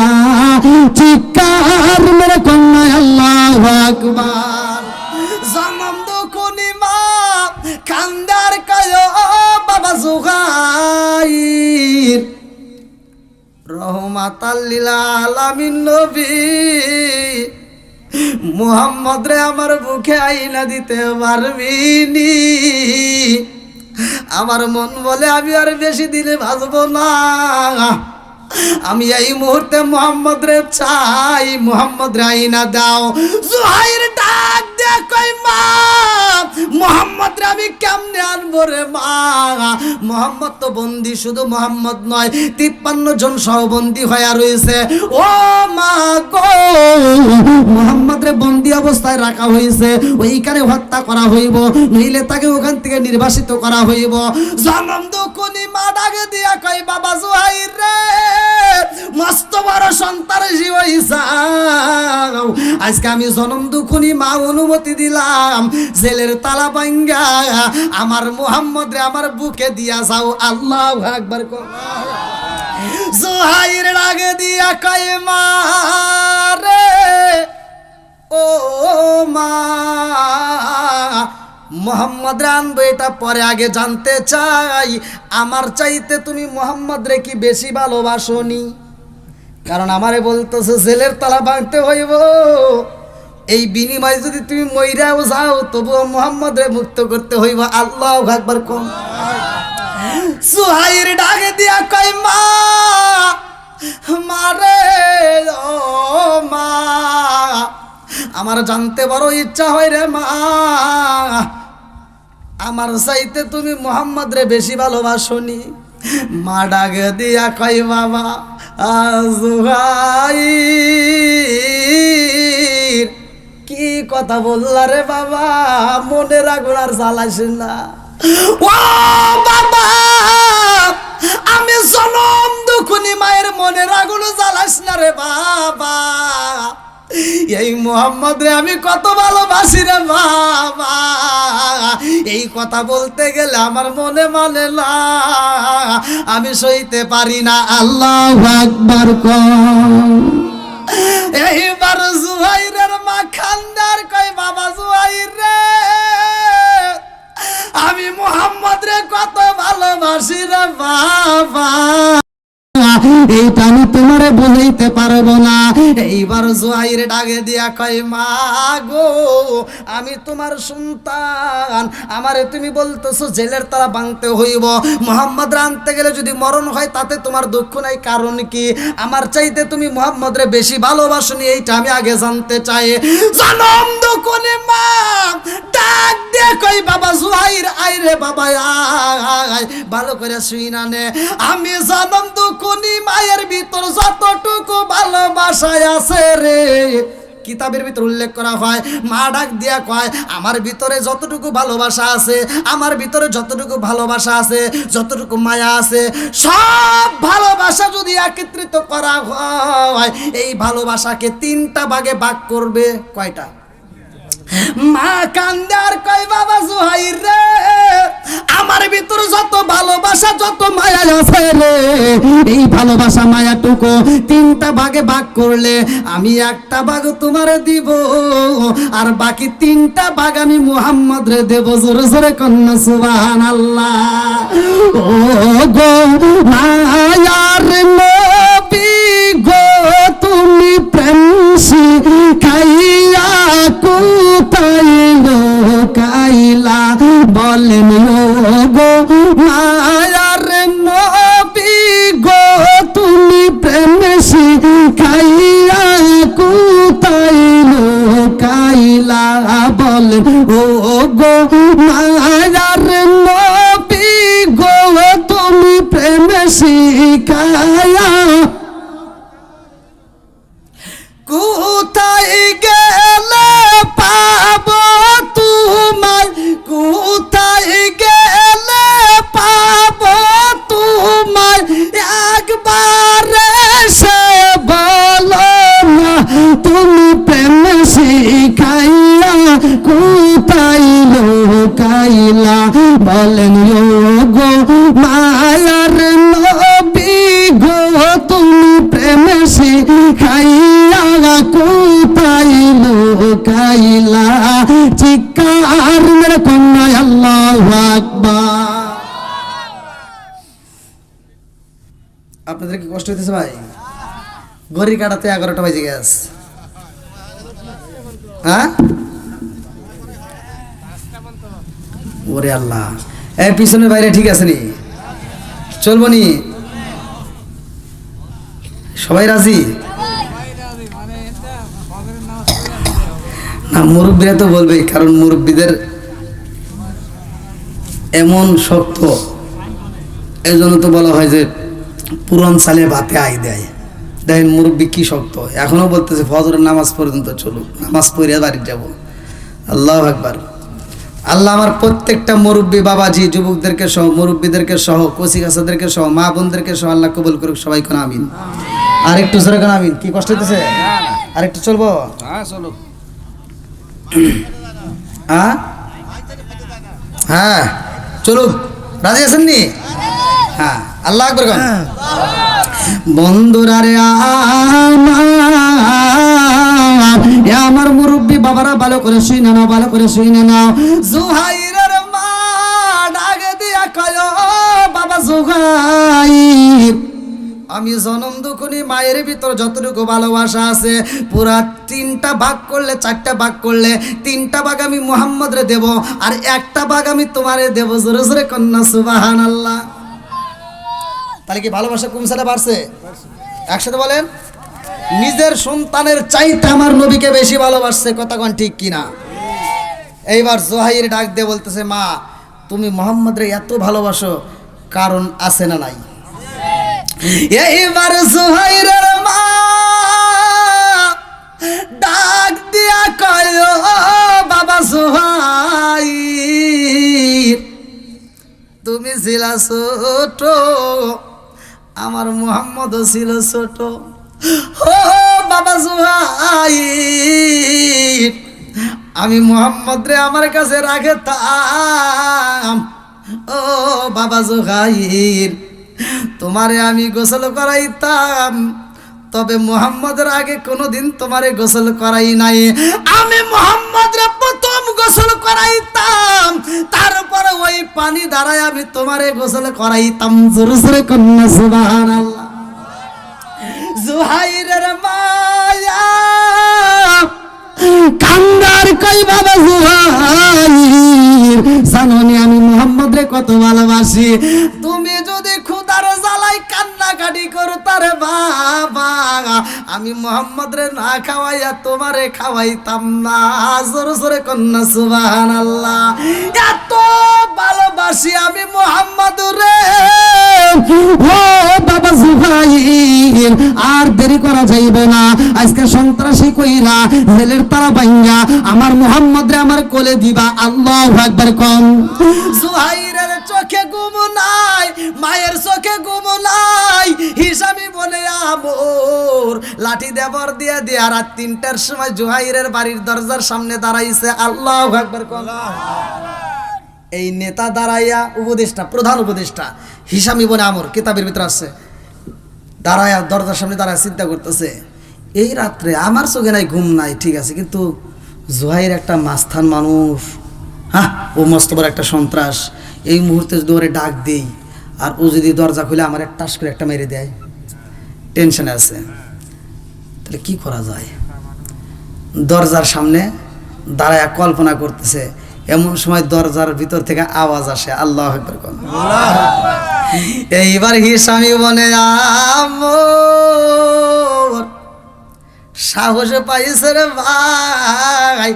চিৎকার মেরে কন্যা আল্লাহু আকবার। জনম দুখুনি মা কান্দার কয়, বাবা জুহাইর, রহমাতাল লিল আলামিন নবী মুহাম্মদ রে আমার বুকে আইনা দিতে পারবি নি? আমার মন বলে আমি আর বেশি দিনে বাঁচব না। আমি এই মুহূর্তে মুহাম্মদ রে চাই, মুহাম্মদ রে আইনা দাও। জুহাইর ডাক দে কই, মা মুহাম্মদ রে আমি কেমনে আনবো রে মা? মুহাম্মদ তো বন্দি, শুধু মুহাম্মদ নয় 53 জন সহ বন্দি হয়ে রয়েছে। ও মা গো, মুহাম্মদ রে বন্দি অবস্থায় রাখা হয়েছে, ওইখানে হত্যা করা হইব, নইলে তাকে ওখান থেকে নির্বাসিত করা হইব। জনম দুখুনি মা ডাকে দিয়া কই, বাবা জুহাইর রে, মস্ত বড় সন্ত্রাসী হইছাও, আজকে আমি জনম দুখুনি মা অনুমতি দিলাম, জেলের তালা ভাঙ্গা আমার মুহাম্মদ রে আমার বুকে দিয়া যাও। আল্লাহু আকবার কও। জুহাইর ডাকে দিয়া কই, মা রে, ও মা, মুহাম্মদ রে আনবো এটা পরে, আগে জানতে চাই আমার চাইতে তুমি মুহাম্মদ রে কি বেশি ভালোবাসনি? কারণ আমারে বলতেছে জেলের তালা ভাঙতে হইব, এই বিনিময়ে যদি তুমি মইরাও যাও তবুও মুহাম্মদ রে মুক্ত করতে হইব। আল্লাহু আকবার কোন। জুহাইর ডাকে দিয়া কই, মা মারে, ও মা, আমার জানতে বড় ইচ্ছা হয় রে মা, আমার চাইতে তুমি মুহাম্মদ রে বেশি ভালোবাসনি? মা ডাকে দিয়া কই, বাবা জুহাইর, কি কথা বললা রে বাবা, মনের আগুন আর জ্বালাইস না। ও বাবা, আমি জনম দুখুনি মায়ের মনের আগুন জ্বালাইস না রে বাবা। এই মুহাম্মদ রে আমি কত ভালোবাসি রে বাবা, এই কথা বলতে গেলে আমার মনে মানে না, আমি সইতে পারি না। আল্লাহু আকবার কও। এইবার জুহাইরের মা খান্দার কই, বাবা জুহাইর রে, আমি মুহাম্মদ রে কত ভালোবাসি রে বাবা, এইটা আমি তোমারে বলতে পারবো না। এইবার জুহাইর ডাকে দিয়া কয়, মা গো, আমি তোমার সন্তান, আমারে তুমি বলতেছো জেলের তালা ভাঙতে হইব, মুহাম্মদ রে আনতে গেলে যদি মরণ হয় তাতে তোমার দুঃখ নাই, কারণ কি? আমার চাইতে তুমি মুহাম্মদ রে বেশি ভালোবাসনি, এইটা আমি আগে জানতে চাই। জনম দুঃখনে মা ডাক দিয়ে কই, বাবা জুহাইর আই রে বাবা আয়, ভালো করে শুই না নে, আমি জনম দুঃখনি মায়ের ভিতর যতটুকু ভালোবাসা আছে রে, কিতাবের ভিতর উল্লেখ করা হয়, মা ডাক দিয়া কয়, আমার ভিতরে যতটুকু ভালোবাসা আছে, আমার ভিতরে যতটুকু ভালোবাসা আছে, যতটুকু মায়া আছে, সব ভালোবাসা যদি একত্রিত করা হয়, এই ভালোবাসাকে 3টা ভাগে ভাগ করবে। কয়টা? মা কান্দার কয়, বাবা জুহাইর রে, আমার ভিতরে যত ভালোবাসা যত মায়া আছে রে, এই ভালোবাসা মায়াটুকু 3টা ভাগে ভাগ করলে আমি 1টা ভাগ তোমারে দিব, আর বাকি 3টা ভাগ আমি মুহাম্মদ রে দেব। জোরে জোরে কন্যা সুবহানাল্লাহ। ও গো মায়ার নবী গো, তুমি প্রেম শিখাইয়া কোথায় লুকাইলা, বলেন ও গো মায়ার নবী গো, তুমি প্রেম শিখাইয়া কোথায় লুকাইলা, বলেন ও গো মায়ার নবী গো, তুমি প্রেম শিখাইয়া কোথায় গেলে পাবো তোমায়, কোথায় গেলে পাবো তোমায়, একবার সে বলো না, তুমি প্রেম শিখাইয়া কোথায় লুকাইলা, বলেন ও গো মায়ার নবী গো, তুমি প্রেম শিখাইয়া কোথায় লুকাইলা, চিৎকার মেরে কন্যা আল্লাহু আকবার। আপনাদের কি কষ্ট হইতেছে ভাই? ঘড়ি কাটাতে 11টা বাজে গেছে। হ্যাঁ, ওরে আল্লাহ, এই পিছনের বাইরে ঠিক আছে নি? চলবো নি? সবাই রাজি না? মুরব্বীরা তো বলবে, কারণ মুরব্বীদের এমন শক্ত, এই জন্য তো বলা হয় যে পুরান চালে ভাতে আই দেয়। দেখেন মুরব্বী কি শক্ত, এখনো বলতেছে ফজরের নামাজ পর্যন্ত চলুক, নামাজ পড়ে বাড়ি যাব। আল্লাহু আকবার। আল্লাহ আমার প্রত্যেকটা মুরব্বী বাবাজি, যুবকদেরকে সহ, মুরব্বীদেরকে সহ, কচিকাচাদেরকে সহ, মা বোনদেরকে সহ আল্লাহ কবুল করুক। সবাই কোন আমিন। আর একটু জোরে কোন আমিন। কি কষ্ট হইতেছে? আর একটু চলবো? হ্যাঁ চলো। হ্যাঁ চলুক, রাজি আছেন নি? হ্যাঁ, আল্লাহ আকবার কোন। বন্ধুরা রে আমার মুরব্বী বাবারা, ভালো করে শুনে নাও, ভালো করে শুনে নাও। জুহাইরের মা ডাকে দিয়া কয়, বাবা জুহাইর, আমি জনম দুঃখনি মায়ের ভিতর যতটুকু ভালোবাসা আছে, পুরা 3টা ভাগ করলে, 4টা ভাগ করলে 3টা ভাগ আমি মুহাম্মদ রে দেব, আর 1টা ভাগ আমি তোমারে দেব। জোরে জোরে কন্যা সুবহানাল্লাহ। তাহলে কি ভালোবাসা কমছে বাড়ছে? একসাথে বলেন, নিজের সন্তানের চাইতে আমার নবীকে বেশি ভালোবাসছে। কথা কোন ঠিক কিনা? এইবার জুহাইর ডাক দিয়ে বলতেছে, মা তুমি মুহাম্মদ রে এত ভালোবাসো, কারণ আছে না নাই? এইবার জুহাইরের মা ডাক দিয়া কয়, বাবা জুহাইর, তুমি ছিল ছোট, আমার মুহাম্মদও ছিল ছোট। ও বাবা জুহাইর, আমি মুহাম্মদ রে আমার কাছে রাখতাম। ও বাবা জুহাইর, তোমারে আমি গোসল করাইতাম, তবে মুহাম্মদের আগে কোনোদিন তোমারে গোসল করাই নাই। আমি মুহাম্মদরে প্রথম গোসল করাইতাম, তারপরে ওই পানি দ্বারাই আমি তোমারে গোসল করাইতাম। জোরে জোরে কন্যা সুবহানাল্লাহ। জুহাইরের মায়া কান্দার কই বাবা জুহাইর, জানোনি আমি মুহাম্মদ রে কত ভালোবাসি। তুমি যদি খুদার জ্বালাই কান্নাকাটি করো তারে বাবা, আমি মুহাম্মদ রে না খাওয়াইয়া তোমারে খাওয়াইতাম না। জোরে জোরে কন্যা সুবহানাল্লাহ। এত ভালোবাসি আমি মুহাম্মদ রে। ও বাবা জুহাইর, আর দেরি করা যাইবে না। আজকে সন্ত্রাসী কইরা জেলের তারা ভাঙ্গা আমার মুহাম্মদ রে আমার কোলে দিবা। আল্লাহু আকবার কোন। জুহাইরের চোখে ঘুম নাই, মায়ের চোখে ঘুম নাই। হিসামি বলে আমর লাঠি দেবর দিয়ে দিয়া রাত ৩টার সময় জুহাইরের বাড়ির দরজার সামনে দাঁড়াইছে। আল্লাহু আকবার কোন। এই নেতা দাঁড়াইয়া উপদেষ্টা, প্রধান উপদেষ্টা হিসামি বনে আমর, কিতাবের ভিতরে আছে, দাঁড়াইয়া দরজার সামনে দাঁড়ায় চিন্তা করতেছে, এই রাত্রে আমার চোখে নাই ঘুম নাই, ঠিক আছে, কিন্তু জুহাইর একটা মাস্তান মানুষ, হ্যাঁ ও মস্ত বড় একটা সন্ত্রাস। এই মুহূর্তে যদি ওরে ডাক দেই আর ও যদি দরজা খুলে আমার এক টাস করে একটা মেরে দেয়, টেনশনে আছে, তাহলে কি করা যায়? দরজার সামনে দাঁড়ায় কল্পনা করতেছে। এমন সময় দরজার ভিতর থেকে আওয়াজ আসে। আল্লাহু আকবার কোন। এইবার হিসামি বনে আমর সাহস পাইছে রে ভাই,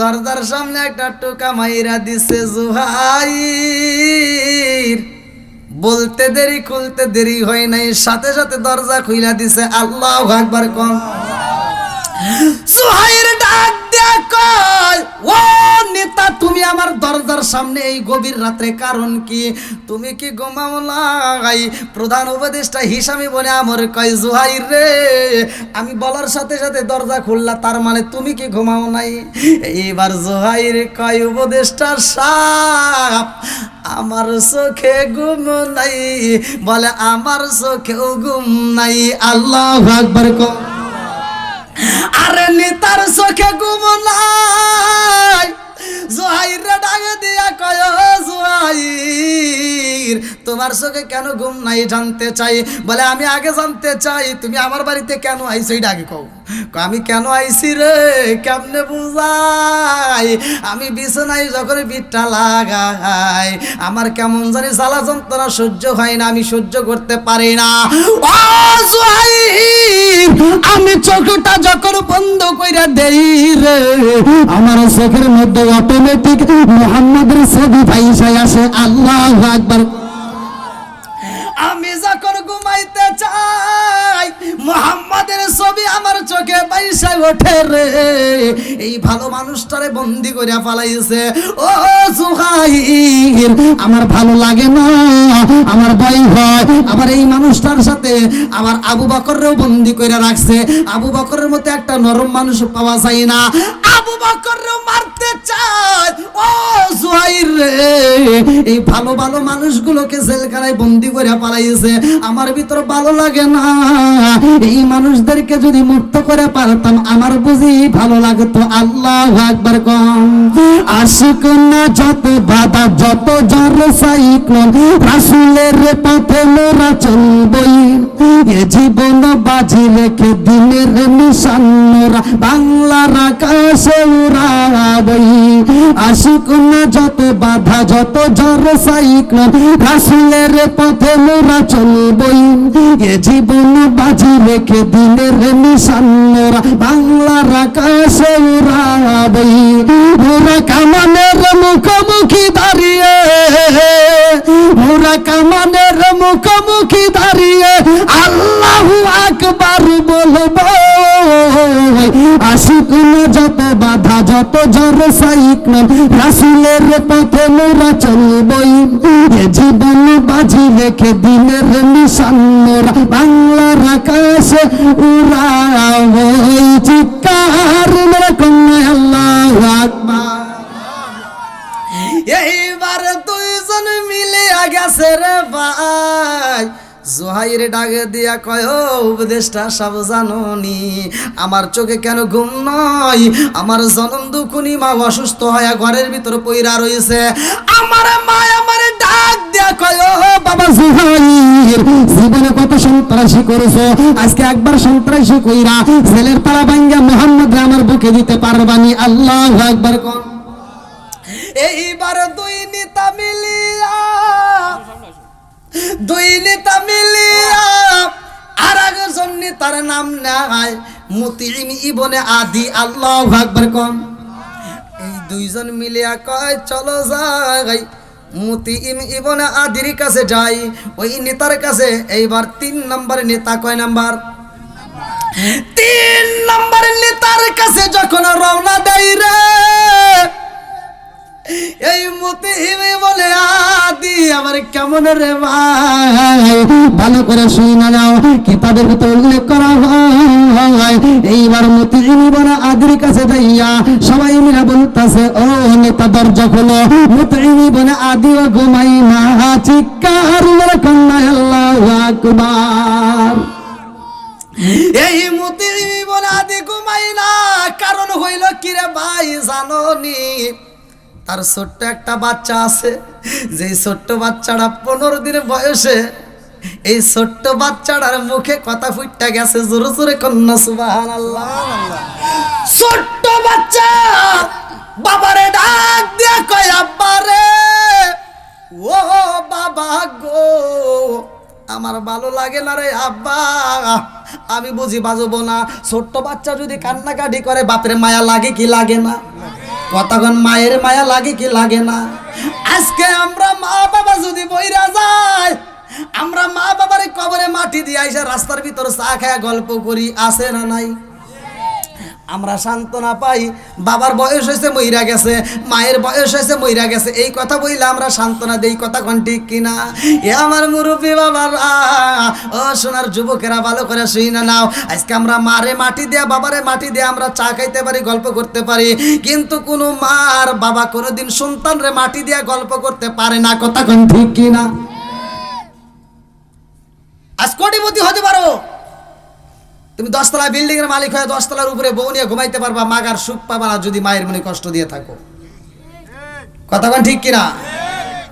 দরজার সামনে একটা টোকা মাইরা দিছে জুহাইর। বলতে দেরি খুলতে দেরি হয় নাই, সাথে সাথে দরজা খুইলা দিছে। আল্লাহু আকবার কোন। জুহাইর ডাক দিয়া কয়, ও নেতা, তুমি আমার দরজার সামনে এই গভীর রাত্রে কারণ কি? তুমি কি ঘুমাও নাই? প্রধান উপদেষ্টা হিসামি বলে আমার কয়, জুহাইর রে, আমি বলার সাথে সাথে দরজা খুললা, তার মানে তুমি কি ঘুমাও নাই? এইবার জুহাইর কয়, উপদেষ্টা সাহেব, আমার চোখে ঘুম নাই। বলে আমার চোখেও ঘুম নাই। আল্লাহু আকবার কোন। আরে নেতার চোখে ঘুম নাই। জুহাইর ডাকে দিয়া কয়, জুহাইর, তোমার চোখে কেন ঘুম নাই জানতে চাই। বলে আমি আগে জানতে চাই তুমি আমার বাড়িতে কেন আইছো, এই ডাকে কও। আমি কেন আইছি রে, কেমনে বুঝাই? আমি বিছানায় যখন পিঠটা লাগাই আমার কেমন জানি জ্বালা যন্ত্রণা সহ্য হয় না, আমি সহ্য করতে পারি না। ও জুহাইর, আমি চোখটা যখন বন্ধ কইরা দেই রে, আমার চোখের মধ্যে অটোমেটিক মুহাম্মদের ছবি ভাইসাই আসে। আল্লাহু আকবার। আমি যখন ঘুমাইতে চাই মুহাম্মাদের ছবি আমার চোখে বাইসা ওঠে রে। এই ভালো মানুষটারে বন্দি করে পালাইছে। ও জুহাইর, আমার ভালো লাগে না, আমার ভয় হয়। আবার এই মানুষটার সাথে আমার আবু বকররেও বন্দি করে রাখছে। আবু বকরের মতো একটা নরম মানুষ পাওয়া যায় না, আবু বকররেও মারতে চায়। ও জুহাইর রে, এই ভালো ভালো মানুষগুলোকে জেলখানায় বন্দি করে পালাইছে। আমার ভিতর ভালো লাগে না। এই মানুষদেরকে যদি মুক্ত করে পারতাম আমার বুঝি ভালো লাগতো। আল্লাহু আকবার কোন। আশিক না যত বাধা, যত ঝড় সাইক্লোন, রাসূলের পথে মোরা চলবই। এ জীবন বাজি রেখে দিনের নিশান মোরা বাংলার আকাশে উড়াবই। আশিক না যত বাধা, যত ঝড় সাইক্লোন, রাসূলের পথে মোরা চলবই। এ জীবন বাজি রেখে দিনের নিশান মোরা বাংলার আকাশে উড়াবই। মোরা কামানের মুখোমুখি দাঁড়িয়ে, মোরা কামানের মুখোমুখি দাঁড়িয়ে আল্লাহু আকবার বলবো। আশিক যত বাধা যত ঝড় সাইক্লোন রাসূলের পথে মোরা চলবই এ জীবন বাজি রেখে দিনের নিশান মোরা বাংলার আকাশে উড়াবই চিৎকার মেরে কন্যা আল্লাহু আকবার। এইবার দুইজন মিলে গেছে রে ভাই, জোহাইরে ডাকে দিয়া কয় ও উপদেশটা সব জাননি, আমার চোখে কেন ঘুম নয়, আমার জনম দুখুনি মা অসুস্থ হয়ে ঘরের ভিতর পইরা রইছে, আমার মা আমারে ডাক দিয়া কয় ও বাবা জোহাইর, জীবনে কত সন্ত্রাসী করেছো, আজকে একবার সন্ত্রাসী কইরা ছেলের তারা ভাঙ্গা মুহাম্মদ আমার বুকে দিতে পারবানি? আল্লাহু আকবার কোন। এইবার দুই নেতা মিলিয়া আর একজন নেতার নাম নেয় মুতিইম ইবনে আদি। আল্লাহু আকবার কোন। এই দুইজন মিলিয়া কয় চলো যাই মুতিইম ইবনে আদির কাছে যাই, ওই নেতার কাছে। এইবার 3 নম্বর নেতা, কয় নাম্বার? 3 নম্বর নেতার কাছে যখন রওনা দেয় রে, এই মুতিইম বলে আদি আমার কেমন রে ভাই, ভালো করে শুনে নাও, কিতাবের ভিতর উল্লেখ করা হয়। এইবার মুতিইম বলে আদির কাছে যাইয়া সবাই মিলে বলতাছে ও নেতা দরজা খোলো, মুতিইম বলে আদিও ঘুমাই না, চিৎকার মেরে কন্যা আল্লাহু আকবার। এই মুতিইম বলে আদি ঘুমাই না, কারণ হইল কি রে ভাই জানোনি, তার ছোট্ট একটা বাচ্চা আছে, যে ছোট্ট বাচ্চাটা 15 দিনের বয়সে, এই ছোট্ট বাচ্চাটার মুখে কথা ফুটটা গেছে, জোরে জোরে কন্যা সুবহানাল্লাহ। ছোট্ট বাচ্চা বাবারে ডাক দিয়া কয় আব্বা রে, ও বাবা গো আমার ভালো লাগে না রে আব্বা, আমি বুঝি বাজবো না। ছোট্ট বাচ্চা যদি কান্নাকাটি করে বাপরে মায়া লাগে কি লাগে না? কতক্ষণ মায়ের মায়া লাগে কি লাগে না? আজকে আমরা মা বাবা যদি বইরা যায়, আমরা মা বাবার কবরে মাটি দিয়ে আইসা রাস্তার ভিতর চা খায়া গল্প করি, আছে না নাই? আমরা সান্ত্বনা পাই, বাবার বয়স হয়েছে মইরা গেছে, মায়ের বয়স হয়েছে মইরা গেছে, এই কথা বইলে আমরা সান্ত্বনা দেই, কথা কোন ঠিক কিনা? এ আমার মুরব্বী বাবারা, ও সোনার যুবকেরা ভালো করে শুইনা নাও, আজকে আমরা মারে মাটি দেয়া বাবারে মাটি দেয়া আমরা চা খাইতে পারি, গল্প করতে পারি, কিন্তু কোনো মার বাবা কোনোদিন সন্তানরে মাটি দেয়া গল্প করতে পারে না, কথা কোন ঠিক কিনা? আজ কোটিপতি হতে পারো, তুমি 10 তলা বিল্ডিং এর মালিক হয়ে 10 তলার উপরে বউ নিয়ে ঘুমাইতে পারবা, মাগার সুখ পাবা না যদি মায়ের মনে কষ্ট দিয়ে থাকো, কথা কোন ঠিক কিনা?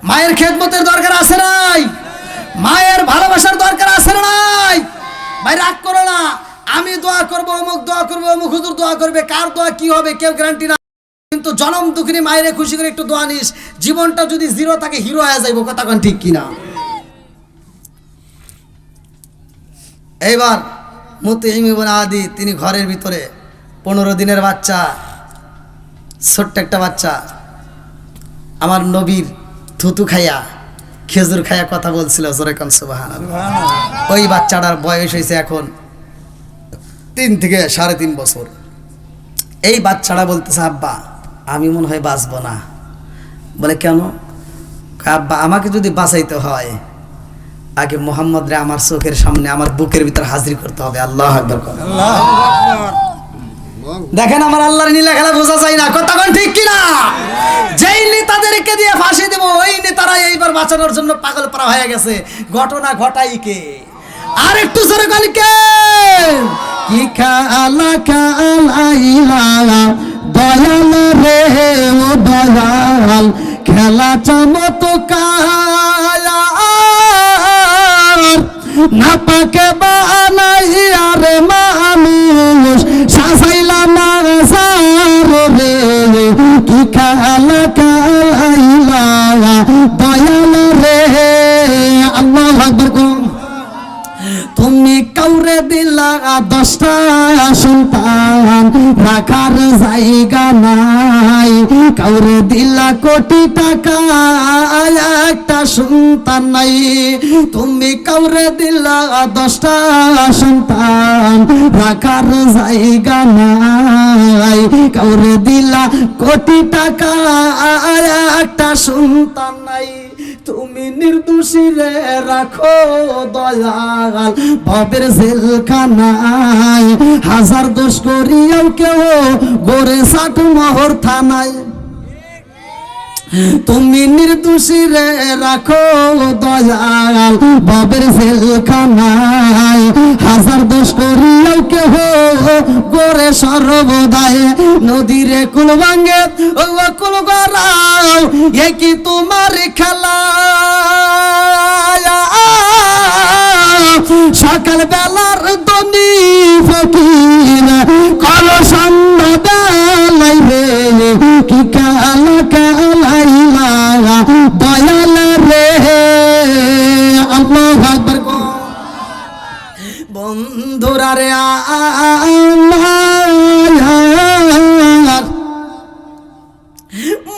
মায়ের খেদমতের দরকার আছে নাই? মায়ের ভালোবাসার দরকার আছে না নাই? ভাই রাগ করো না, আমি দোয়া করবো, অমুক দোয়া করবো, অমুক হুজুর দোয়া করবে, কার দোয়া কি হবে কেউ গ্যারান্টি না, কিন্তু জনম দুঃখিনী মায়ের খুশি করে একটু দোয়া নিস, জীবনটা যদি জিরো থাকে হিরো হয়ে যাইবো, কথা কোন ঠিক কিনা? এইবার মুতিইম ইবনে আদি তিনি ঘরের ভিতরে 15 দিনের বাচ্চা, ছোট্ট একটা বাচ্চা, আমার নবীর থুতু খাইয়া খেজুর খাইয়া কথা বলছিল, জোরে কোন সুবহানাল্লাহ। ওই বাচ্চাটার বয়স হয়েছে এখন 3 থেকে 3.5 বছর। এই বাচ্চাটা বলতেছে আব্বা আমি মনে হয় বাঁচবো না। বলে কেন? আব্বা আমাকে যদি বাঁচাইতে হয় আগে মোহাম্মদ রে আমার চোখের সামনে আমার বুকের ভিতর হাজির করতে হবে। আল্লাহু আকবার। দেখেন আমার আল্লাহর নীলা খেলা বোঝা যায় না, কথা কোন ঠিক কিনা? যেই নেতাদেরকে দিয়ে ফাঁসি দেব ওই নেতারা এইবার বাঁচানোর জন্য পাগল পারা হয়ে গেছে। ঘটনা ঘটাই কে? আর একটু জোরে বল কে? কি খালা খালাইলা দয়াল রে ও দয়াল, খেলা চমৎকার না পাকে বানাইয়া রে মানুষ সাজাইলা না রে, কি খালা খালাইলা দয়াল রে। আল্লাহু আকবার। তুমি কাউরে দিলা 10টা সন্তান, রাখার জায়গা নাই, কাউরে দিলা কোটি টাকা একটা সন্তান নাই, তুমি কাউরে দিলা 10টা সন্তান রাখার জায়গা নাই, কাউরে দিলা কোটি টাকা একটা সন্তান নাই, তুমি নির্দোষী রে রাখো দয়াল ভবের জেলখানায়, হাজার দোষ করিয়াও কেউ গড়ে ষাট মোহর থানায়, তুমি নির্দোষী রে রাখো দয়াল ভবের জেলখানায়, হাজার দোষ করিয়াও কেহ গড়ে সর্বদায়, নদীরে কুল ভাঙে ও কুল গড়াও এ কি তোমার খেলা, সকাল বেলার দনি ফকির কলসন্ন বেলাই রে কি কালা কালাইলা দয়াল রে, আল্লাহু আকবার। বন্ধুরা রে আমার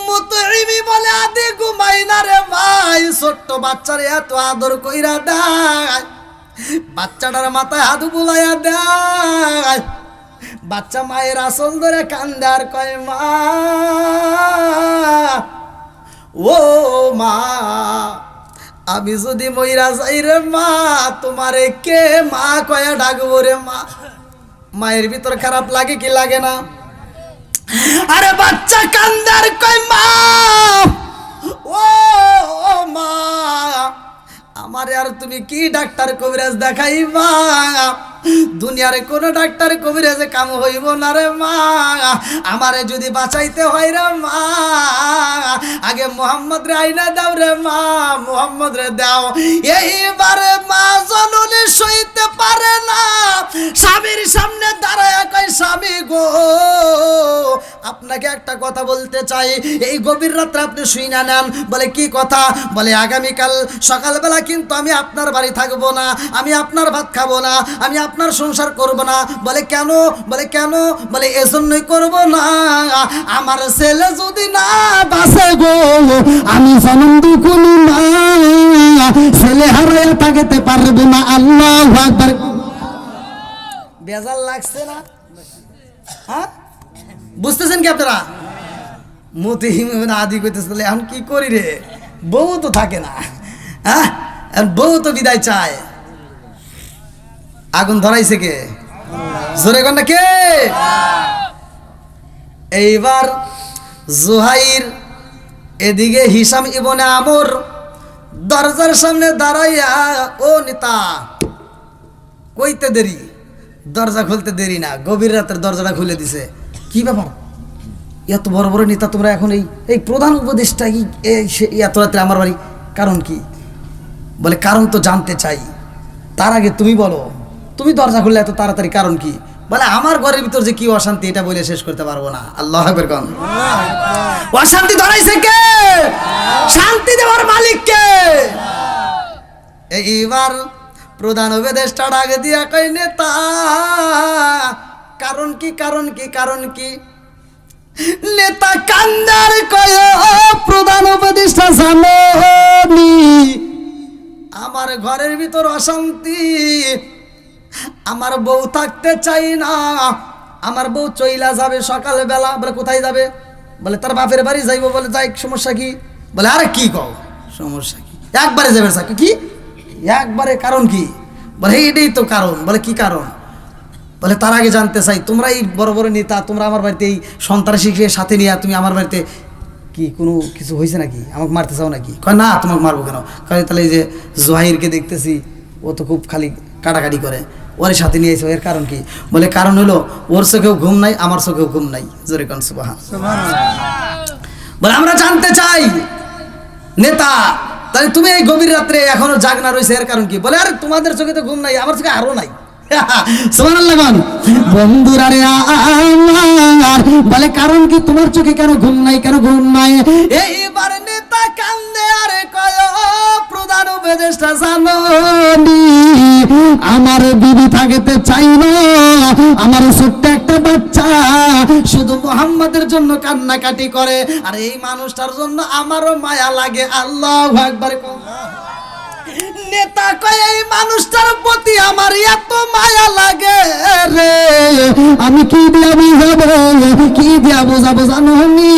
মুতইমি বলে আদি ঘুমাই না রে ভাই, ছোট্ট বাচ্চারে এত আদর কইরা দেয়, বাচ্চাটার মাথায় হাত বুলাইয়া দেয়, বাচ্চা মায়ের আসল ধরে কান্দে আর কয় মা ও মা, আমি যদি মইরা যাই রে মা তোমারে কে মা কয়া ডাকবো রে মা। মায়ের ভিতর খারাপ লাগে কি লাগে না? আরে বাচ্চা কান্দে আর কয় মা ও মা, আমারে আর তুমি কি ডাক্তার কবিরাজ দেখাইবা, দুনিয়ারে কোন ডাক্তার কবিরাজে কাম হইব না রে মা, আমারে যদি বাঁচাইতে হয় রে মা আগে মোহাম্মদ রে আইনা দাও রে মা, মোহাম্মদ রে দাও। এইবারে মা জননী সইতে পারে না, স্বামীর সামনে দাঁড়ায় কয় স্বামী গো আপনাকে একটা কথা বলতে চাই, এই গভীর রাত্রে আপনি শুইনা নেন। বলে কি কথা? বলে আগামীকাল সকালবেলা কিন্তু আমি আপনার বাড়ি থাকবো না, আমি আপনার ভাত খাবো না, আমি আপনার সংসার করব না। বলে কেন? বলে কেন? বলে এজন্যই করব না, আমার ছেলে যদি না বাঁচে গো আমি জনম দুকুনি না, ছেলে হারাইয়া থাকতে পারবো না। আল্লাহু আকবার। বেজাল লাগছে না? হ্যাঁ বুঝতেছেন কি আপনারা? মতি আদি কইতেছে এখন কি করি রে, বউ তো থাকে না, হ্যাঁ বউ তো বিদায় চায়। আগুন ধরাইছে কে? জোরে কর না কে? এইবার জুহাইর এদিকে হিসাম ইবনে আমর দরজার সামনে দাঁড়াইয়া, ও নেতা কইতে দেরি, দরজা খুলতে দেরি না, গভীর রাতের দরজাটা খুলে দিছে। কি ব্যাপার? এত বড় বড় নেতা তোমরা এখন এই প্রধান উপদেষ্টা এত রাত্রে আমার বাড়ি, কারণ কি? বলে কারণ তো জানতে চাই, তার আগে তুমি বলো, তুমি দরজা খুললে এত তাড়াতাড়ি কারণ কি? বলে আমার ঘরের ভিতর যে কি অশান্তি এটা বলে শেষ করতে পারবো না। আল্লাহু আকবার কোন? অশান্তি ধরাইছে কে? শান্তি দেওয়ার মালিক কে? এইবার প্রধান উপদেষ্টা ডাক দিয়া কই নেতা কারণ কি? কারণ কি? কারণ কি? নেতা কান্দার কয় প্রধান উপদেষ্টা জানি আমার ঘরের ভিতর অশান্তি, আমার বউ থাকতে চাই না, আমার বউ চইলা যাবে সকালবেলা। বলে কোথায় যাবে? বলে তার বাপের বাড়ি যাইব। বলে যাই, সমস্যা কি? বলে আরে কি কও সমস্যা কি, একবারে যাবে সাকি কি একবারে, কারণ কি? বলে এইটাই তো কারণ। বলে কি কারণ? বলে তার আগে জানতে চাই, তোমরা এই বড় বড় নেতা, তোমরা আমার বাড়িতে এই সন্ত্রাসীকে সাথে নিয়ে তুমি আমার বাড়িতে কি কোনো কিছু হয়েছে নাকি? আমাকে মারতে চাও নাকি? কয় না, তোমাকে মারবো কেন? কয় তাহলে এই যে জহিরকে দেখতেছি ও তো খুব খালি কাটাকাটি করে, ওর সাথে নিয়ে এসো, এর কারণ কি? বলে কারণ হলো ওর চোখেও ঘুম নাই, আমার চোখেও ঘুম নাই। জোরে কোন সুবহানাল্লাহ। বলে আমরা জানতে চাই নেতা, তাহলে তুমি এই গভীর রাত্রে এখনো জাগনা রয়েছে, এর কারণ কি? বলে আরে তোমাদের চোখে তো ঘুম নাই, আমার চোখে আরো নাই। সুবহানাল্লাহ গান। বন্ধুরা রে আমার বলে কারণ কি? তোমার চোখে কেন ঘুম নাই? কেন ঘুম নাই? এইবার নেতা কান্দে আরে কয় প্রধান উপদেষ্টা জানি আমার বিবি থাকতে চাই না, আমার ছোট্ট একটা বাচ্চা শুধু মুহাম্মাদের জন্য কান্নাকাটি করে, আর এই মানুষটার জন্য আমারও মায়া লাগে। আল্লাহু আকবার। নেতা কয় এই মানুষটার প্রতি আমার এত মায়া লাগে রে, আমি কি দিয়া বুঝাবো, কি দিয়া বুঝাবো জানো নি?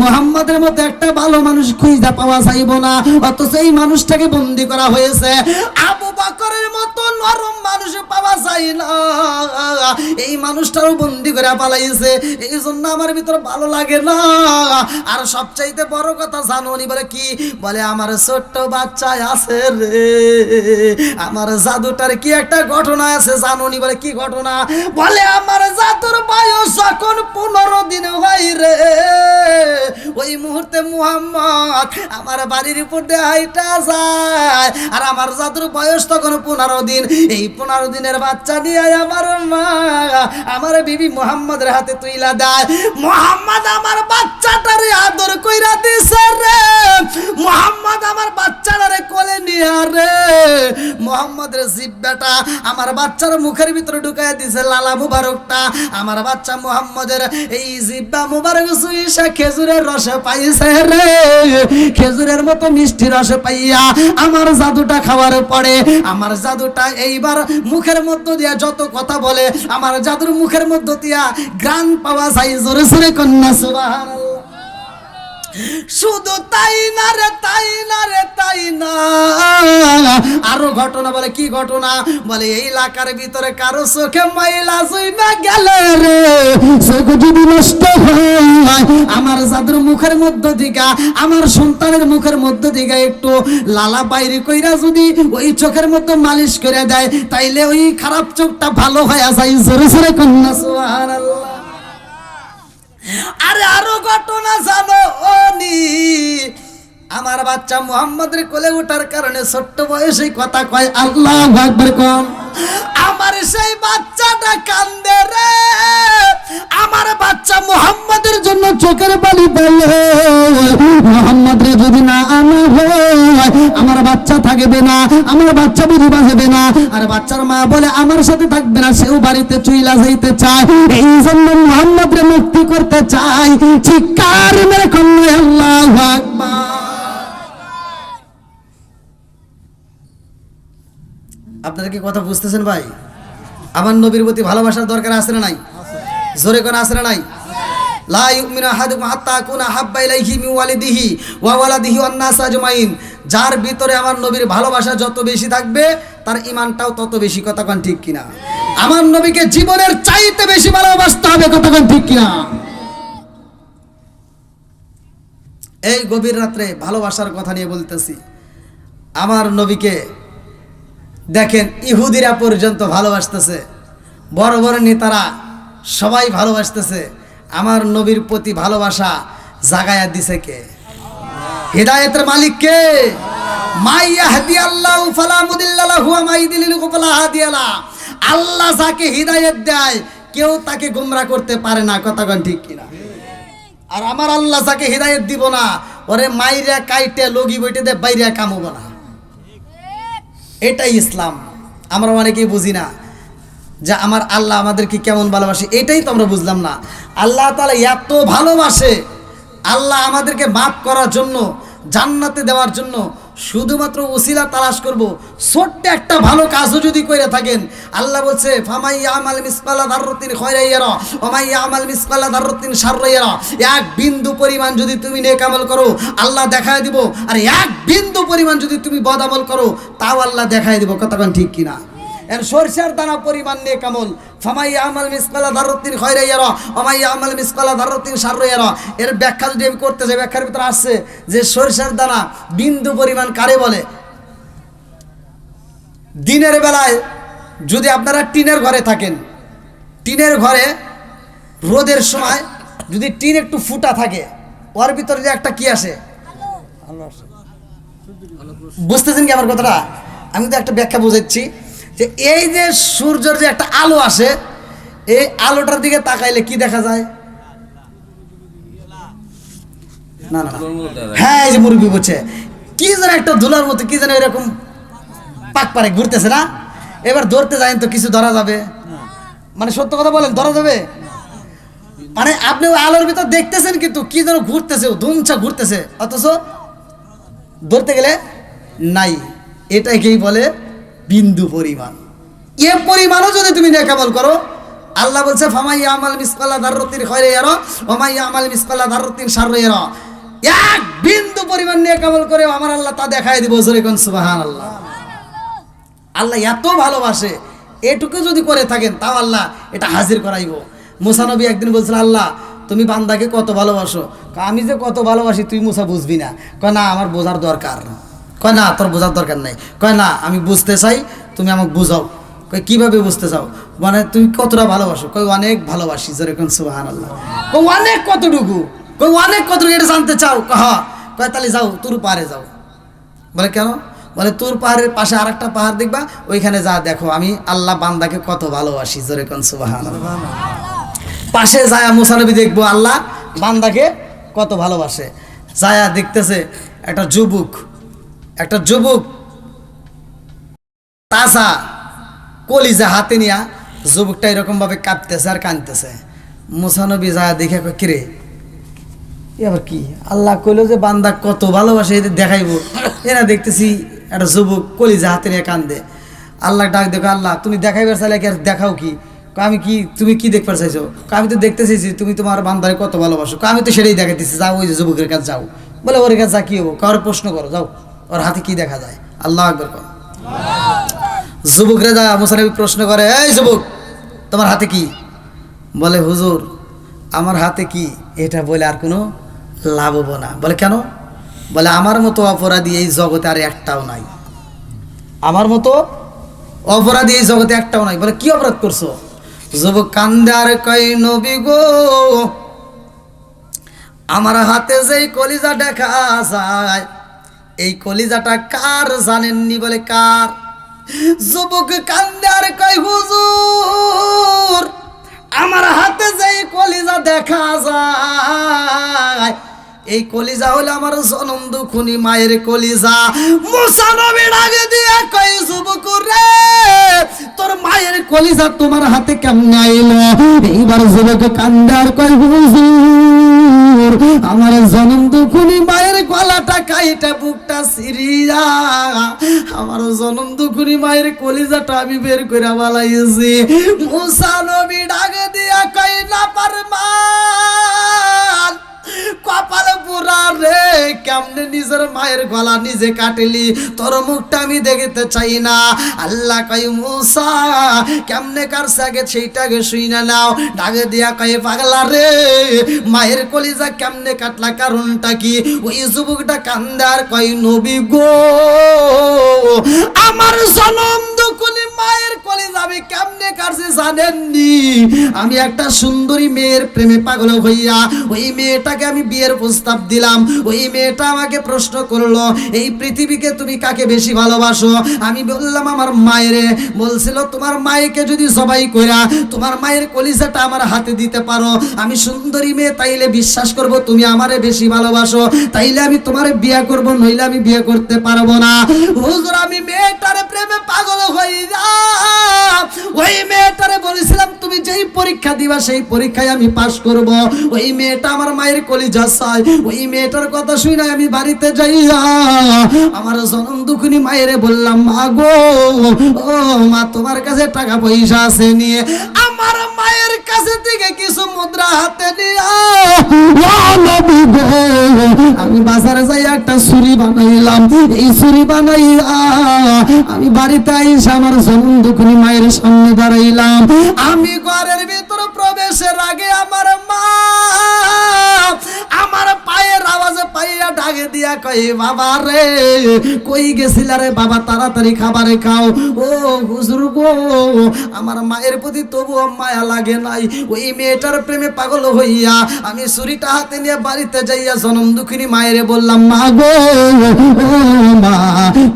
মুহাম্মাদের মতো একটা ভালো মানুষ খুঁজে পাওয়া যাইব না, অথচ এই মানুষটাকে বন্দী করা হয়েছে। আবু বকরের মতো নরম মানুষ পাওয়া যায় না, এই মানুষটারও বন্দী করে পালাইছে। এই জন্য আমার ভিতর ভালো লাগে না। আর সবচাইতে বড় কথা জানো নি? বলে কি? বলে আমার ছোট্ট বাচ্চা আছে রে, আমার জাদুটার কি একটা ঘটনা আছে জানো নি? বলে কি ঘটনা? বলে আমার জাদুর বয়স যখন 15 দিন হয় রে, ওই মুহূর্তে মুহাম্মদ আমার বাড়ির উপর দিয়ে হাইটা যায়, আর আমার জাদুর বয়স তখন 15 দিন। এই 15 দিনের বাচ্চা নিয়ে আমার মা আমার বিবি মুহাম্মদের হাতে তুইলা দেয়। মুহাম্মদ আমার বাচ্চাটারে আদর কইরা দিছে রে, মুহাম্মদ আমার বাচ্চাটারে কোলে নিয়ে রে মুহাম্মদের জিহ্বাটা আমার বাচ্চার মুখের ভিতরে ঢুকাইয়া দিছে লালা মুবারকটা। আমার বাচ্চা মুহাম্মদের এই জিহ্বা মুবারক সুইসা খেজুরের রস পাইছে রে, খেজুরের মতো মিষ্টি রস পাইয়া আমার জাদুটা খাওয়ার পরে আমার জাদুটা এইবার মুখের মধ্য দিয়া যত কথা বলে আমার জাদুর মুখের মধ্য দিয়া গান পাওয়া যায়। জোরে জোরে কন্যা সুবহানাল্লাহ। শুধু তাই না রে, তাই না রে, তাই না, আরো ঘটনা। বলে কি ঘটনা? বলে এই এলাকার ভিতরে কারো চোখে ময়লা জুইমা গেলে রে, চোখ যদি নষ্ট হয় আমার জাদুর মুখের মধ্য দিকা আমার সন্তানের মুখের মধ্য দিকা একটু লালা বাইরে কইরা যদি ওই চোখের মধ্যে মালিশ করে দেয়, তাইলে ওই খারাপ চোখটা ভালো হয়ে যায়। জোরে জোরে কন্যা সুবহানাল্লাহ। আরে আরো ঘটনা জানো নি? আমার বাচ্চা মুহাম্মদের কোলে ওঠার কারণে ছোট্ট বয়সে কথা কয় আল্লাহু আকবার কোন। আমার সেই বাচ্চাটা কান্দে রে, আমার বাচ্চা মুহাম্মদের জন্য চোখের পানি ফেলে। মুহাম্মদ রে যদি না আনা হয় আমার বাচ্চা থাকবে না, আমার বাচ্চা বুঝি বাঁচবে না। আর বাচ্চার মা বলে আমার সাথে থাকবে না, সেও বাড়িতে চইলা যাইতে চায়। এই জন্য মুহাম্মদ রে মুক্তি করতে চাই। চিৎকার মেরে কন্যা আল্লাহু আকবার। আপনারা কি কথা বুঝতেছেন ভাই? আমার নবীর প্রতি ভালোবাসার দরকার আছে না নাই? জোরে করে আছে না নাই? লা ইউমিনু আহাদুকুম হাত্তা আকুনা হাব্বা ইলাইহি মিন ওয়ালিদিহি ওয়া ওয়ালাদিহি ওয়ান নাস আজমাইন। যার ভিতরে আমার নবীর ভালোবাসা যত বেশি থাকবে তার ঈমানটাও তত বেশি। কথা কোন ঠিক কিনা? আমার নবীকে জীবনের চাইতে বেশি ভালোবাসতে হবে। কথা কোন ঠিক কিনা? এই গভীর রাত্রে ভালোবাসার কথা নিয়ে বলতেছি। আমার নবীকে দেখেন ইহুদিরা পর্যন্ত ভালোবাসতেছে, বড় বড় নেতারা সবাই ভালোবাসতেছে। আমার নবীর প্রতি ভালোবাসা জাগায়া দিছে কে? হিদায়াতের মালিক কে? মাই ইয়াহদিয়াল্লাহু ফালা মুদিল্লা লাহু ওয়া মাই ইউদ্লিলহু ফালা হাদিয়া লাহু। আল্লাহ যাকে হিদায়াত দেয় কেউ তাকে গোমরা করতে পারে না। কথা কোন ঠিক কিনা? আর আমার আল্লাহ যাকে হিদায়াত দিব না ওরে মাইরা কাইটে লগি বইতে দে বাইরে কামব না। এটাই ইসলাম। আমরা অনেকেই বুঝি না যে আমার আল্লাহ আমাদেরকে কেমন ভালোবাসে, এটাই তো আমরা বুঝলাম না। আল্লাহ তাআলা এত ভালোবাসে, আল্লাহ আমাদেরকে মাফ করার জন্য, জান্নাতে দেওয়ার জন্য শুধুমাত্র ওসিলা তালাশ করব। ছোট্ট একটা ভালো কাজও যদি করে থাকেন, আল্লাহ বলছে ফামাই ইয়ামাল মিসকালা যাররাতিন খায়রান ইয়ারা ওয়া মাই ইয়ামাল মিসকালা যাররাতিন শাররান ইয়ারা। এক বিন্দু পরিমাণ যদি তুমি নেক আমল করো আল্লাহ দেখায় দিব, আর এক বিন্দু পরিমাণ যদি তুমি বদ আমল করো তাও আল্লাহ দেখায় দিব। কথা কোন ঠিক কিনা? এর সরষার দানা পরিমাণ নেক আমল, ফামাই ইয়ামাল মিসকালা যাররাতিন খায়রান ইয়ারা ওয়া মাই ইয়ামাল মিসকালা যাররাতিন শাররান ইয়ারা। এর ব্যাখ্যা যদি আমি করতে যাই, ব্যাখ্যার ভিতরে আসছে যে সরষার দানা বিন্দু পরিমাণ কারে বলে? দিনের বেলায় যদি আপনারা টিনের ঘরে থাকেন, টিনের ঘরে রোদের সময় যদি টিন একটু ফুটা থাকে ওর ভিতরে যে একটা কি আসে, বুঝতেছেন কি আমার কথাটা? আমি তো একটা ব্যাখ্যা বুঝাচ্ছি যে এই যে সূর্যের যে একটা আলো আসে, এই আলোটার দিকে তাকাইলে কি দেখা যায়? না না, হ্যাঁ এই যে মুরগি বলছে কি যেন একটা ধুলার মতো কি যেন এরকম পাক পারে ঘুরতেছে না। এবার ধরতে যাবেন তো কিছু ধরা যাবে? মানে সত্য কথা বলেন, ধরা যাবে? মানে আপনি ওই আলোর ভিতর দেখতেছেন কিন্তু কি যেন ঘুরতেছে, ধুমছা ঘুরতেছে, অথচ ধরতে গেলে নাই। এটাকেই বলে বিন্দু পরিমাণ। এ পরিমাণও যদি তুমি নেক আমল করো, আল্লাহ বলছে ফামাই আমাল মিসকালা দাররাতিন খায়রা ইয়ারা ওয়া মাই আমাল মিসকালা দাররাতিন শাররা ইয়ারা। এক বিন্দু পরিমাণ নেক আমল করে আমার আল্লাহ তা দেখায় দিব। জোরে কোন সুবহানাল্লাহ। আল্লাহ এত ভালোবাসে, এটুকু যদি করে থাকেন তাও আল্লাহ এটা হাজির করাইব। মুসা নবী একদিন বলছিল, আল্লাহ তুমি বান্দাকে কত ভালোবাসো। আমি যে কত ভালোবাসি তুই মুসা বুঝবি না। কয় না, আমার বোঝার দরকার। কয় না, তোর বোঝার দরকার নাই। কয় না, আমি বুঝতে চাই, তুমি আমাকে বুঝাও। কয় কিভাবে বুঝতে চাও? মানে তুমি কতটা ভালোবাসো? কয় অনেক ভালোবাসি। যেরকম সুবহানাল্লাহ। কয় অনেক কতটুকু? কয় অনেক কতটুকু, এটা জানতে চাও? কয় তাহলে যাও তুর পাহাড়ে যাও। বলে কেন? বলে তুর পাহাড়ের পাশে আরেকটা পাহাড় দেখবা, ওইখানে যা দেখো আমি আল্লাহ বান্দাকে কত ভালোবাসি। যেরকম সুবহানাল্লাহ। পাশে যায় মুসা নবী দেখবো আল্লাহ বান্দাকে কত ভালোবাসে। যায় দেখতেছে একটা যুবক তাজা কলিজা হাতে নিয়া যুবকটা এরকম ভাবে কাঁপতেছে আর কাঁদতেছে। মুসা নবী যায় দেখে কয় কিরে এবার কি? আল্লাহ কইলো যে বান্দা কত ভালোবাসে এদের দেখাইবো, এরা দেখতেছি একটা যুবক কলিজা হাতে নিয়ে কান্দে। আল্লাহ ডাক দেখো, আল্লাহ তুমি দেখাইবার চাইলে কি আর দেখাও কি? আমি কি, তুমি কি দেখবার চাইছো? আমি তো দেখতে চাইছি তুমি তোমার বান্দারে কত ভালোবাসো। আমি তো সেটাই দেখাইতেছি, যাও ওই যুবকের কাছে যাও। বলে ওর কাছে যা কি হবো? কারোর প্রশ্ন করো, যাও ওর হাতে কি দেখা যায়। আল্লাহ আকবার কর। যুবকরে যা মুসা নবী প্রশ্ন করে, এই যুবক তোমার হাতে কি? বলে হুজুর আমার হাতে কি এটা বলে আর কোনো লাভ হবো না। বলে কেন? বলে আমার মতো অপরাধী এই জগতে আর একটাও নাই। আমার মতো অপরাধী এই জগতে একটাও নাই। বলে কি অপরাধ করছো? যুবক কান্দে আর কয় নবী গো, আমার হাতে যেই কলিজা দেখা যায় এই কলিজাটা কার জানেননি? বলে কার? যুবক কান্দে আর কয় হুজুর আমার হাতে যেই কলিজা দেখা যায় এই কলিজা হলো আমার জনম দুখুনি মায়ের কলিজা। মুসা নবী ডাকে দিয়ে কয় যুবক রে তোর মায়ের কলিজা তোমার হাতে কেমন আইলো? এইবার যুবক কান্দে আর কয় হুজুর আমার জনম দুখুনি মায়ের গলাটা কাইটা বুকটা সিরিয়া আমার জনম দুখুনি মায়ের কলিজাটা আমি বের করে বালাইছি। মুসা নবী ডাকে দিয়া কয় না পারমান কপাল পুরা রে, কেমনে নিজের মায়ের গলা নিজে কাটলি? তোর মুখটা আমি দেখতে চাই না। আল্লাহ কয় মুসা কেমনে কাটছে আগে সেইটাকে শুই না নাও। ডাকে দিয়া কয় পাগলা রে মায়ের কলিজা কেমনে কাটলা, কারণটা কি? ওই যুবকটা কান্দে আর কয় নবী গো আমার জনম দুখুনি মায়ের কলিজা আমি কেমনে কাটছি জানেননি? আমি একটা সুন্দরী মেয়ের প্রেমে পাগল হইয়া ওই মেয়েটাকে আমি বিয়ের প্রস্তাব দিলাম। ওই মেয়েটা আমাকে প্রশ্ন করলো এই পৃথিবীকে তুমি কাকে বেশি ভালোবাসো? আমি বললাম আমার মায়েরে। বলছিল তোমার মায়েকে যদি সবাই কইরা তোমার মায়ের কলিজাটা আমার হাতে দিতে পারো, আমি সুন্দরী মেয়ে তাইলে বিশ্বাস করব তুমি আমারে বেশি ভালোবাসো, তাইলে আমি তোমারে বিয়ে করব, নইলে আমি বিয়ে করতে পারবো না। হুজুর আমি মেয়েটার প্রেমে পাগল হইয়া ওই মেয়েটারে বলেছিলাম তুমি যেই পরীক্ষা দিবা সেই পরীক্ষায় আমি পাশ করব। ওই মেয়েটা আমার মায়ের কলিজা চাই। ওই মেয়েটার কথা শুনে আমি বাড়িতে যাইয়া আমার জনম দুখুনি মায়েরে বললাম মা গো ও মা তোমার কাছে টাকা পয়সা আছে নিয়ে আমার মায়ের কাছে থেকে কিছু মুদ্রা হাতে নিয়া আমি বাজারে যাই একটা ছুরি বানাইলাম। এই ছুরি বানাইয়া আমি বাড়িতে আইসা আমার জনম দুখুনি মায়ের সামনে দাঁড়াইলাম। আমি ঘরের ভিতর প্রবেশের আগে আমার মা আমার পায়ের আওয়াজে পাইয়া ডাকে দিয়া কই বাবা রে কই গেছিলা রে বাবা, তাড়াতাড়ি খাবারে খাও। ও হুজুর গো আমার মায়ের প্রতি তবুও মায়া লাগে নাই। ওই মেয়েটার প্রেমে পাগল হইয়া আমি ছুরিটা হাতে নিয়ে বাড়িতে যাইয়া জনম দুঃখিনী মায়েরে বললাম মা গো ও মা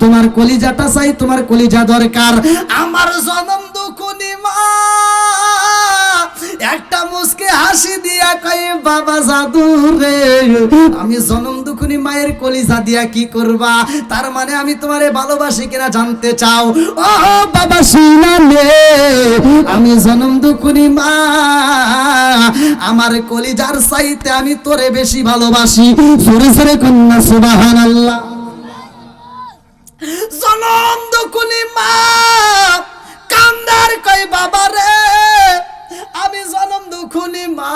তোমার কলিজাটা চাই, তোমার কলিজা দরকার। আমার জনম দুঃখিনী মা একটা মুস্কি হাসি দিয়া কয় বাবা জাদু রে, আমি জনম দুখুনি মায়ের কলিজা দিয়া কি করবা? তার মানে আমি তোমারে ভালোবাসি কিনা জানতে চাও? ও বাবা শুনালে, আমি জনম দুখুনি মা, আমার কলিজার চাইতে আমি তোরে বেশি ভালোবাসি। জোরে জোরে কন্যা সুবহানাল্লাহ। জনম দুখুনি মা কান্দার কয় বাবা রে, আমি জনম দুখুনি মা,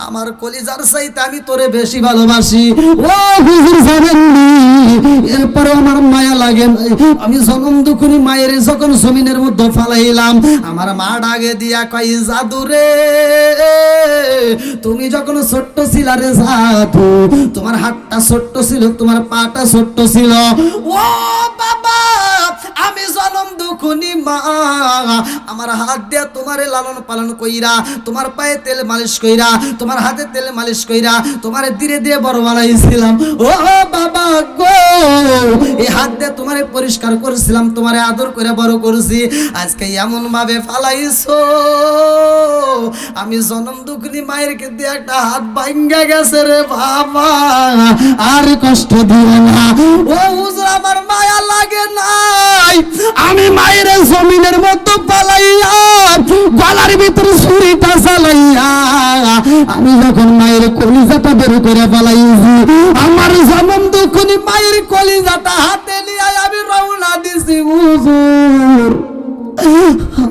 আমার কলিজার চাইতে আমি তোরে বেশি ভালোবাসি। ও হুজুর জানেননি, এরপরে আমার মায়া লাগে নাই। আমি জনম দুখুনি মায়ের যখন জমিনের মধ্যে ফালাইলাম, আমার মা ডাকে দিয়া কয় জাদু রে, তুমি যখন ছোট্ট ছিলা রে জাদু, তোমার হাতটা ছোট্ট ছিল, তোমার পাটা ছোট্ট ছিল। ও বাবা, আমি জনম দুখুনি মা, আমার হাত দিয়া তোমারে লালন পালন কইরা, তোমার পায়ে তেল মালিশ কইরা, তোমার হাতে তেল মালিশ কইরা, তোমারে ধীরে দিয়ে বড় বানাইছিলাম। ও বাবা গো, এই হাত দিয়ে তোমারে পরিষ্কার করেছিলাম, তোমারে আদর করে বড় করেছি। আজকে এমন ভাবে ফালাইছো, আমি জনম দুখুনি মায়ের কিন্তু একটা হাত ভাঙ্গা গেছে রে বাবা, আর কষ্ট দিও না। ও হুজুর, আমার মায়া লাগে নাই, আমি মায়ের জমিনের মধ্যে পালাইয়া গলার ভিতরে ছুরিটা চালাইয়া আমি যখন মায়ের কলিজাটা বের করে পালাইছি, আমার জনম দুখুনি মায়ের কলিজাটা হাতে নিয়ে আমি রওনা দিছি। হুজুর,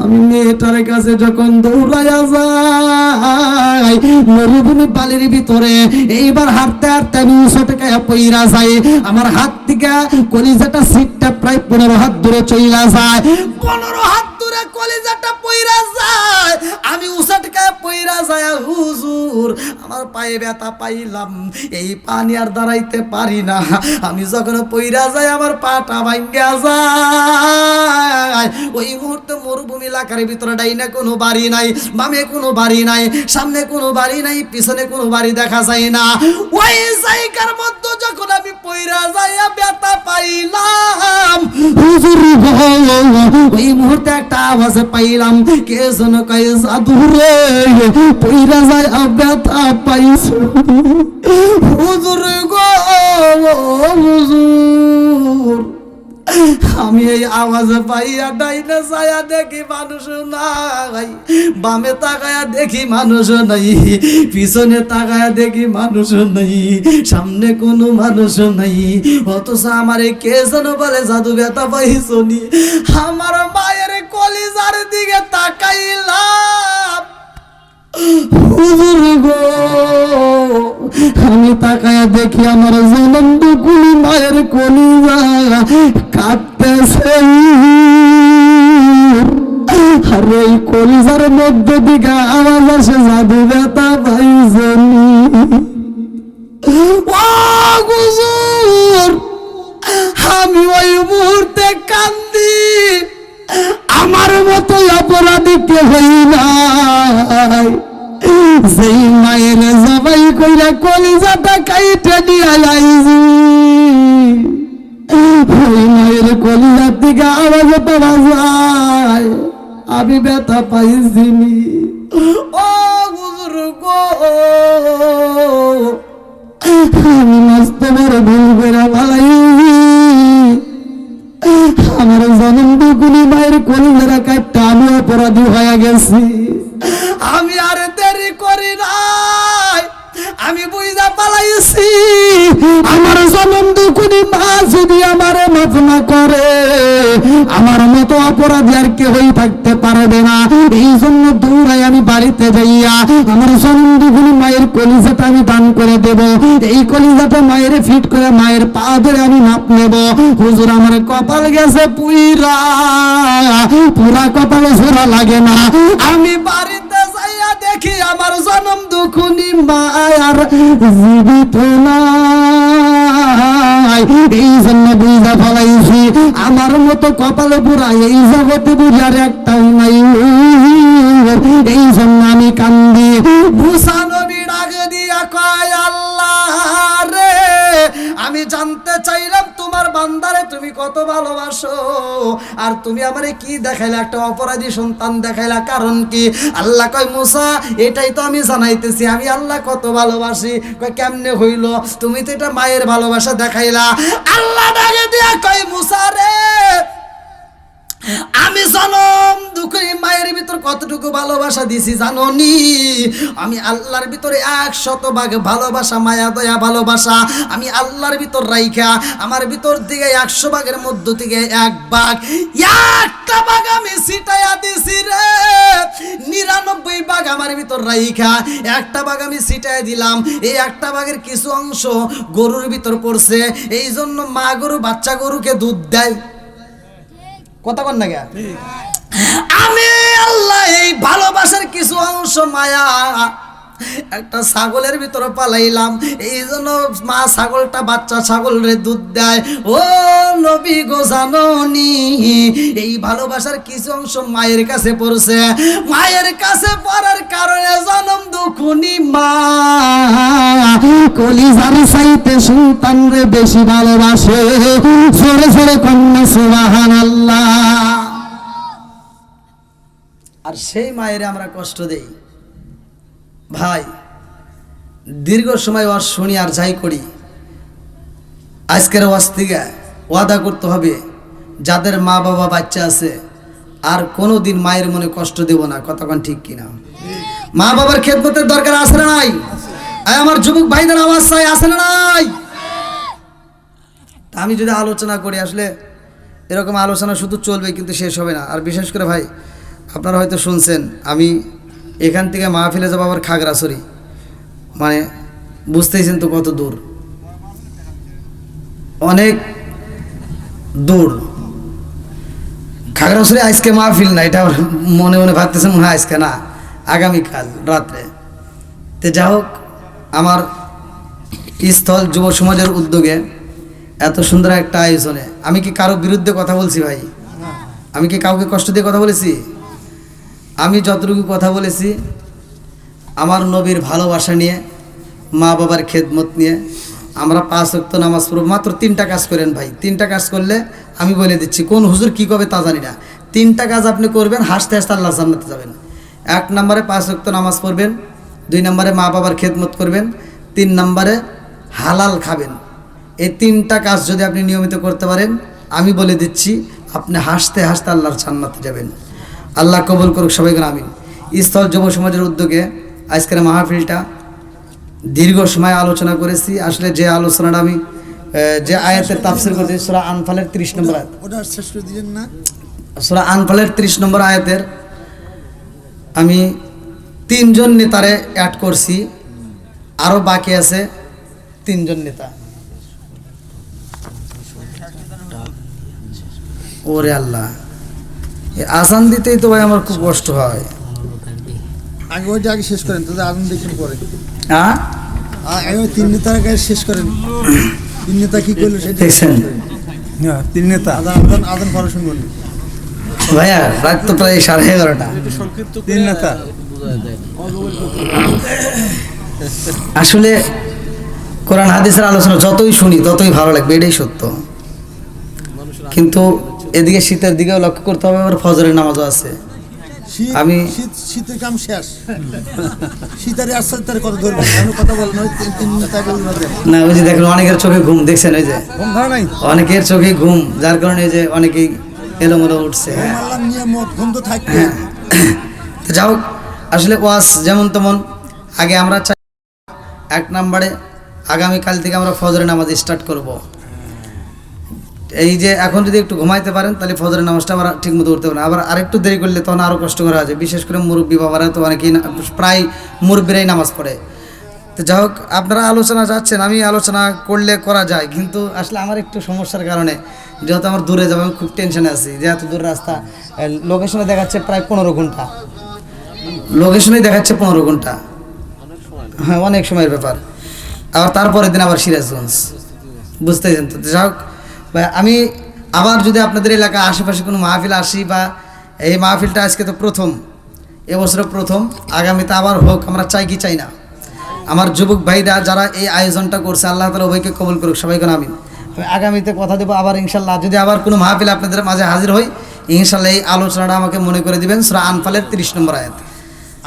আমি মেয়েটার কাছে যখন দৌড়াইয়া যাই মরুভূমি বালির ভিতরে, এইবার হাঁটতে হাঁটতে আমি উঁচুটাকে পইরা যাই, আমার হাত থেকে কলিজাটা সিটটা প্রায় 15 হাত দূরে চইলা যায়। 15 হাত দূরে কলিজাটা পইরা যায়, আমি উঁচুটাকে পইরা যায়। হুজুর, আমার পায়ে ব্যথা পাইলাম, এই পানি আর দাঁড়াইতে পারি না। আমি যখন পইরা যাই, আমার পাটা ভাঙ্গা যায়। ওই মুহূর্তে মরুভূমি এলাকার ভিতরে ডাইনে কোনো বাড়ি নাই, বামে কোনো বাড়ি নাই, সামনে কোনো বাড়ি নাই, পিছনে কোনো বাড়ি দেখা যায় না। ওই জায়গার মধ্যে যখন আমি পইরা যাইয়া ব্যথা পাইলাম, হুজুর গো, ওই মুহূর্তে একটা আওয়াজ পাইলাম, কে যেন কয় জাদু রে, পইরা যায় ব্যথা পাইছো। হুজুর গো, হুজুর, আমি এই আওয়াজ পাইয়া ডাইনে যায়া দেখি মানুষ নাই, বামে তাকায়া দেখি মানুষ নাই, পিছনে তাকায়া দেখি মানুষ নাই, সামনে কোনো মানুষ নাই। অথচ আমারে কে যেন বলে জাদু ব্যথা পাইছনি। আমার মায়ের কলিজার দিকে তাকাইলাম, হুজুর গো, আমি তাকায়া দেখি আমার জনম দুখুনি মায়ের কলিজা কাঁপতেছে। আর ওই কলিজার মধ্য দিকে আওয়াজ আসে জাদু ব্যথা পাইছনি। ও হুজুর, আমি ওই মুহূর্তে কান্দি, আমার মতো অপরাধী কে হই নাই, যেই মায়ের জবাই কইরা কলিজাটা কাইটা নিয়ে আইছি, ওই মায়ের কলিজার দিকে আওয়াজ পাওয়া যায়, আমি ব্যথা পাইছিনি। ও হুজুর গো, আমি মস্ত বড় ভুল করে ভালাইছি, আমার জনম দুখুনি মায়ের কলিজারা কাটটা আমি অপরাধী হয়ে গেছি। আমি আর দেরি করি নাই, আমি বুঝা পালাইছি, আমার জনম দুখুনি মা যদি আমারে মাফ না করে, আমার মতো অপরাধী আর কেউই থাকতে পারবে না। এই জন্য দৌড়াই আমি বাড়িতে যাইয়া আমার জনম দুখুনি মায়ের কলিজাটা আমি দান করে দেব। এই কলিজাটা মায়ের ফিট করে মায়ের পা ধরে আমি মাপ নেব। হুজুর, আমার কপাল গেছে পুইরা, পুরা কপালে জোড়া লাগে না। আমি বাড়িতে যাইয়া দেখি আমার জনম দুখুনি মায়ার জীবিত নাই। এই জন্য বুঝা ফলাইছি, আমার মতো কপালে পুরা এই জগতে বুঝার একটাও নাই। এই জন্য আমি কান্দি। মুসা নবী ডাক দিয়া কয়, আল্লাহ রে, আমি জানতে চাইলাম তোমার বান্দারে তুমি কত ভালোবাসো, আর তুমি আমারে কি দেখাইলা, একটা অপরাধী সন্তান দেখাইলা, কারণ কি? আল্লাহ কয় মুসা এটাই তো আমি জানাইতেছি আমি আল্লাহ কত ভালোবাসি। কয় কেমনে হইল? তুমি তো এটা মায়ের ভালোবাসা দেখাইলা। আল্লাহ ডাকে দিয়া কয় মুসা রে, আমি জনম দুঃখে মায়ের ভিতর কতটুকু ভালোবাসা দিছি জানো নি? আমি আল্লাহর ভিতরে 100 ভাগ ভালোবাসা, মায়া দয়া ভালোবাসা আমি আল্লাহর ভিতর রাইখা আমার ভিতর থেকে 100 ভাগের মধ্য থেকে 1 ভাগ, 1টা ভাগ আমি ছিটাইয়া দিছি রে। 99 ভাগ আমার ভিতর রাইখা 1টা ভাগ আমি ছিটাইয়া দিলাম। এই 1টা ভাগের কিছু অংশ গরুর ভিতর পড়ছে, এই জন্য মা গরু বাচ্চা গরুকে দুধ দেয়। কথা কন না কে? আমি আল্লাহ এই ভালোবাসার কিছু অংশ মায়া একটা ছাগলের ভিতরে পালাইলাম, এই জন্য মা ছাগলটা বাচ্চা ছাগলের দুধ দেয়। ও নবী গো জাননি এই ভালোবাসার কিছু অংশ মায়ের কাছে পড়ছে, মায়ের কাছে পড়ার কারণে জনম দুখুনি মা কলিজার চাইতে সন্তান রে বেশি ভালোবাসে। জোরে জোরে কন্যা সুবহানাল্লাহ। আর সেই মায়ের আমরা কষ্ট দেই ভাই। দীর্ঘ সময় ওয়াজ শুনি আর যাই করি, আজকের ওয়াজ থেকে ওয়াদা করতে হবে যাদের মা বাবা বাচ্চা আছে আর কোনো দিন মায়ের মনে কষ্ট দেব না। কতক্ষণ ঠিক কিনা? মা বাবার খেদমতের দরকার আছে না নাই? আমার যুবক ভাইদের আওয়াজ চাই, আছে না নাই? আমি যদি আলোচনা করি, আসলে এরকম আলোচনা শুধু চলবে কিন্তু শেষ হবে না। আর বিশেষ করে ভাই আপনারা হয়তো শুনছেন আমি এখান থেকে মাহফিলে যাবো আবার খাগড়াছড়ি, মানে বুঝতেইছেন তো কত দূর, অনেক দূর। খাগড়াছড়ি আজকে মাহফিল না, এটা মনে মনে ভাবতেছেন মনে হয় আজকে না, আগামীকাল রাত্রে। তো যা হোক, আমার স্থল যুব সমাজের উদ্যোগে এত সুন্দর একটা আয়োজনে আমি কি কারো বিরুদ্ধে কথা বলছি ভাই? আমি কি কাউকে কষ্ট দিয়ে কথা বলেছি? আমি যতটুকু কথা বলেছি আমার নবীর ভালোবাসা নিয়ে, মা বাবার খেদমত নিয়ে। আমরা 5 ওয়াক্ত নামাজ পড়ব, মাত্র 3টা কাজ করেন ভাই। 3টা কাজ করলে আমি বলে দিচ্ছি, কোন হুজুর কী কবে তা জানি না, 3টা কাজ আপনি করবেন, হাসতে হাসতে আল্লাহ জান্নাতে যাবেন। 1 নম্বরে 5 ওয়াক্ত নামাজ পড়বেন, 2 নম্বরে মা বাবার খেদমত করবেন, 3 নম্বরে হালাল খাবেন। এই 3টা কাজ যদি আপনি নিয়মিত করতে পারেন, আমি বলে দিচ্ছি আপনি হাসতে হাসতে আল্লাহর জান্নাতে যাবেন। আল্লাহ কবুল করুক সবাইকে আমিন। স্থল যুব সমাজের উদ্যোগে আজকের মাহফিলটা দীর্ঘ সময় আলোচনা করেছি। আসলে যে আলোচনাটা আমি যে আয়াতের তাফসীর করেছি সূরা আনফালের 30 নম্বর আয়াত, ওটা শেষ করে দিবেন না? সূরা আনফালের 30 নম্বর আয়াতের আমি 3 জন নেতারে অ্যাড করছি, আরও বাকি আছে 3 জন নেতা। ওরে আল্লাহ, আজান দিতেই তো ভাই আমার খুব কষ্ট হয়। আগে ওইটা আগে শেষ করেন, তাদের আজান দেখেন পরে। হ্যাঁ, আগে 3 নেতার আগে শেষ করেন। 3 নেতা কি করলো সেটা দেখছেন? হ্যাঁ, 3 নেতা আজান আজান পরে শুনবেন ভাইয়া, রাত তো প্রায় 11:30। 3 নেতা আসলে কোরআন হাদিসের আলোচনা যতই শুনি ততই ভালো লাগবে, এটাই সত্য। কিন্তু এদিকে শীতের দিকেও লক্ষ্য করতে হবে, আবার ফজরের নামাজও আছে। আমি শীতের কাম শেষ, শীতের আসছে তার কথা ধরবেন, আমি কথা বলবো না। 3 নেতা বলবেন না, ওই যে দেখেন অনেকের চোখে ঘুম, দেখছেন ওই যে ঘুম ধরে নাই, অনেকের চোখে ঘুম, যার কারণে এই যে অনেকেই এলোমেলো উঠছে। আল্লাহ নিয়ামত, ঘুম তো থাকবে। তো যাও, আসলে ওয়াজ যেমন তেমন আগে আমরা চাই 1 নম্বরে আগামীকাল থেকে আমরা ফজরের নামাজ স্টার্ট করব। এই যে এখন যদি একটু ঘুমাইতে পারেন তাহলে ফজরের নামাজটা আবার ঠিক মতো উঠতে পারেন। আবার আরেকটু দেরি করলে তখন আরও কষ্ট করা আছে, বিশেষ করে মুরব্বী বাবারা তো অনেকেই প্রায় মুরব্বীরাই নামাজ পড়ে। তো যাই হোক, আপনারা আলোচনা যাচ্ছেন, আমি আলোচনা করলে করা যায়, কিন্তু আসলে আমার একটু সমস্যার কারণে যেহেতু আমার দূরে যাবো, আমি খুব টেনশনে আছি। যেহেতু দূর রাস্তা, লোকেশনে দেখাচ্ছে প্রায় 15 ঘন্টা, লোকেশনেই দেখাচ্ছে 15 ঘন্টা। হ্যাঁ, অনেক সময়ের ব্যাপার। আবার তারপরের দিন আবার সিরাজগঞ্জ, বুঝতেছেন তো। যাই হোক, আমি আবার যদি আপনাদের এলাকা আশেপাশে কোনো মাহফিল আসি, বা এই মাহফিলটা আজকে তো প্রথম, এবছরে প্রথম, আগামীতে আবার হোক, আমরা চাই কি চাই না? আমার যুবক ভাইরা যারা এই আয়োজনটা করছে, আল্লাহ তাআলা উভয়কে কবুল করুক, সবাই কোন আমিন। আমি আগামীতে কথা দেবো আবার ইনশাল্লাহ, যদি আবার কোনো মাহফিল আপনাদের মাঝে হাজির হই ইনশাল্লাহ এই আলোচনাটা আমাকে মনে করে দিবেন। সূরা আনফালের 30 নম্বর আয়াত।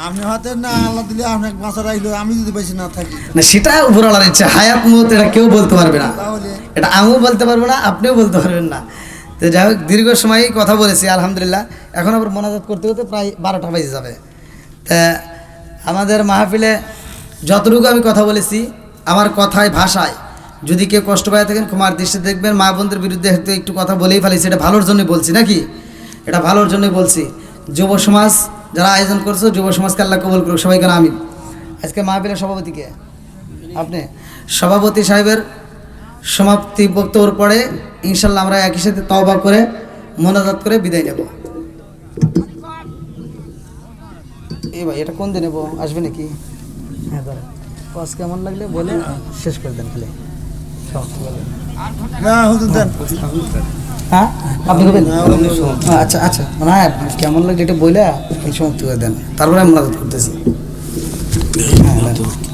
আপনি হাতে না আল্লাহ দিলে আপনাকে বাঁচা রাখলো, আমি যদি বেশি না থাকি না সেটা উপরওয়ালার ইচ্ছা, হায়াত মত এটা কেউ বলতে পারবে না, তাহলে এটা আমিও বলতে পারবো না, আপনিও বলতে পারবেন না। তো যাই হোক, দীর্ঘ সময় কথা বলেছি আলহামদুলিল্লাহ, এখন আবার মোনাজাত করতে করতে প্রায় 12টা বেজে যাবে। তা আমাদের মাহফিলে যতটুকু আমি কথা বলেছি, আমার কথায় ভাষায় যদি কেউ কষ্ট পায় থাকেন ক্ষমার দৃষ্টিতে দেখবেন। মা বোনদের বিরুদ্ধে হয়তো একটু কথা বলেই ফেলেছি, এটা ভালোর জন্যই বলছি নাকি, এটা ভালোর জন্যই বলছি। যুব সমাজ যারা আয়োজন করছো, যুব সমাজকে আল্লাহ কবুল করুক, সবাইকে আমিন। আজকে মাহফিলের সভাপতি কে? আপনি। সভাপতি সাহেবের সমাপ্তি বক্তব্যের পরে ইনশাল্লাহ আমরা একই সাথে তওবা করে মোনাজাত করে বিদায় নেব। এই ভাই এটা কোন দিন নেব, আসবে নাকি? হ্যাঁ ধরেন, কাজ কেমন লাগলে বলে শেষ করে দেন খালি, সমাপ্ত করবেন। না হুজুর দেন। হ্যাঁ আপনি করবেন? আচ্ছা আচ্ছা, মানে কেমন লাগলে এটা বলে এই সমাপ্ত করে দেন, তারপরে আমি মোনাজাত করতেছি। হ্যাঁ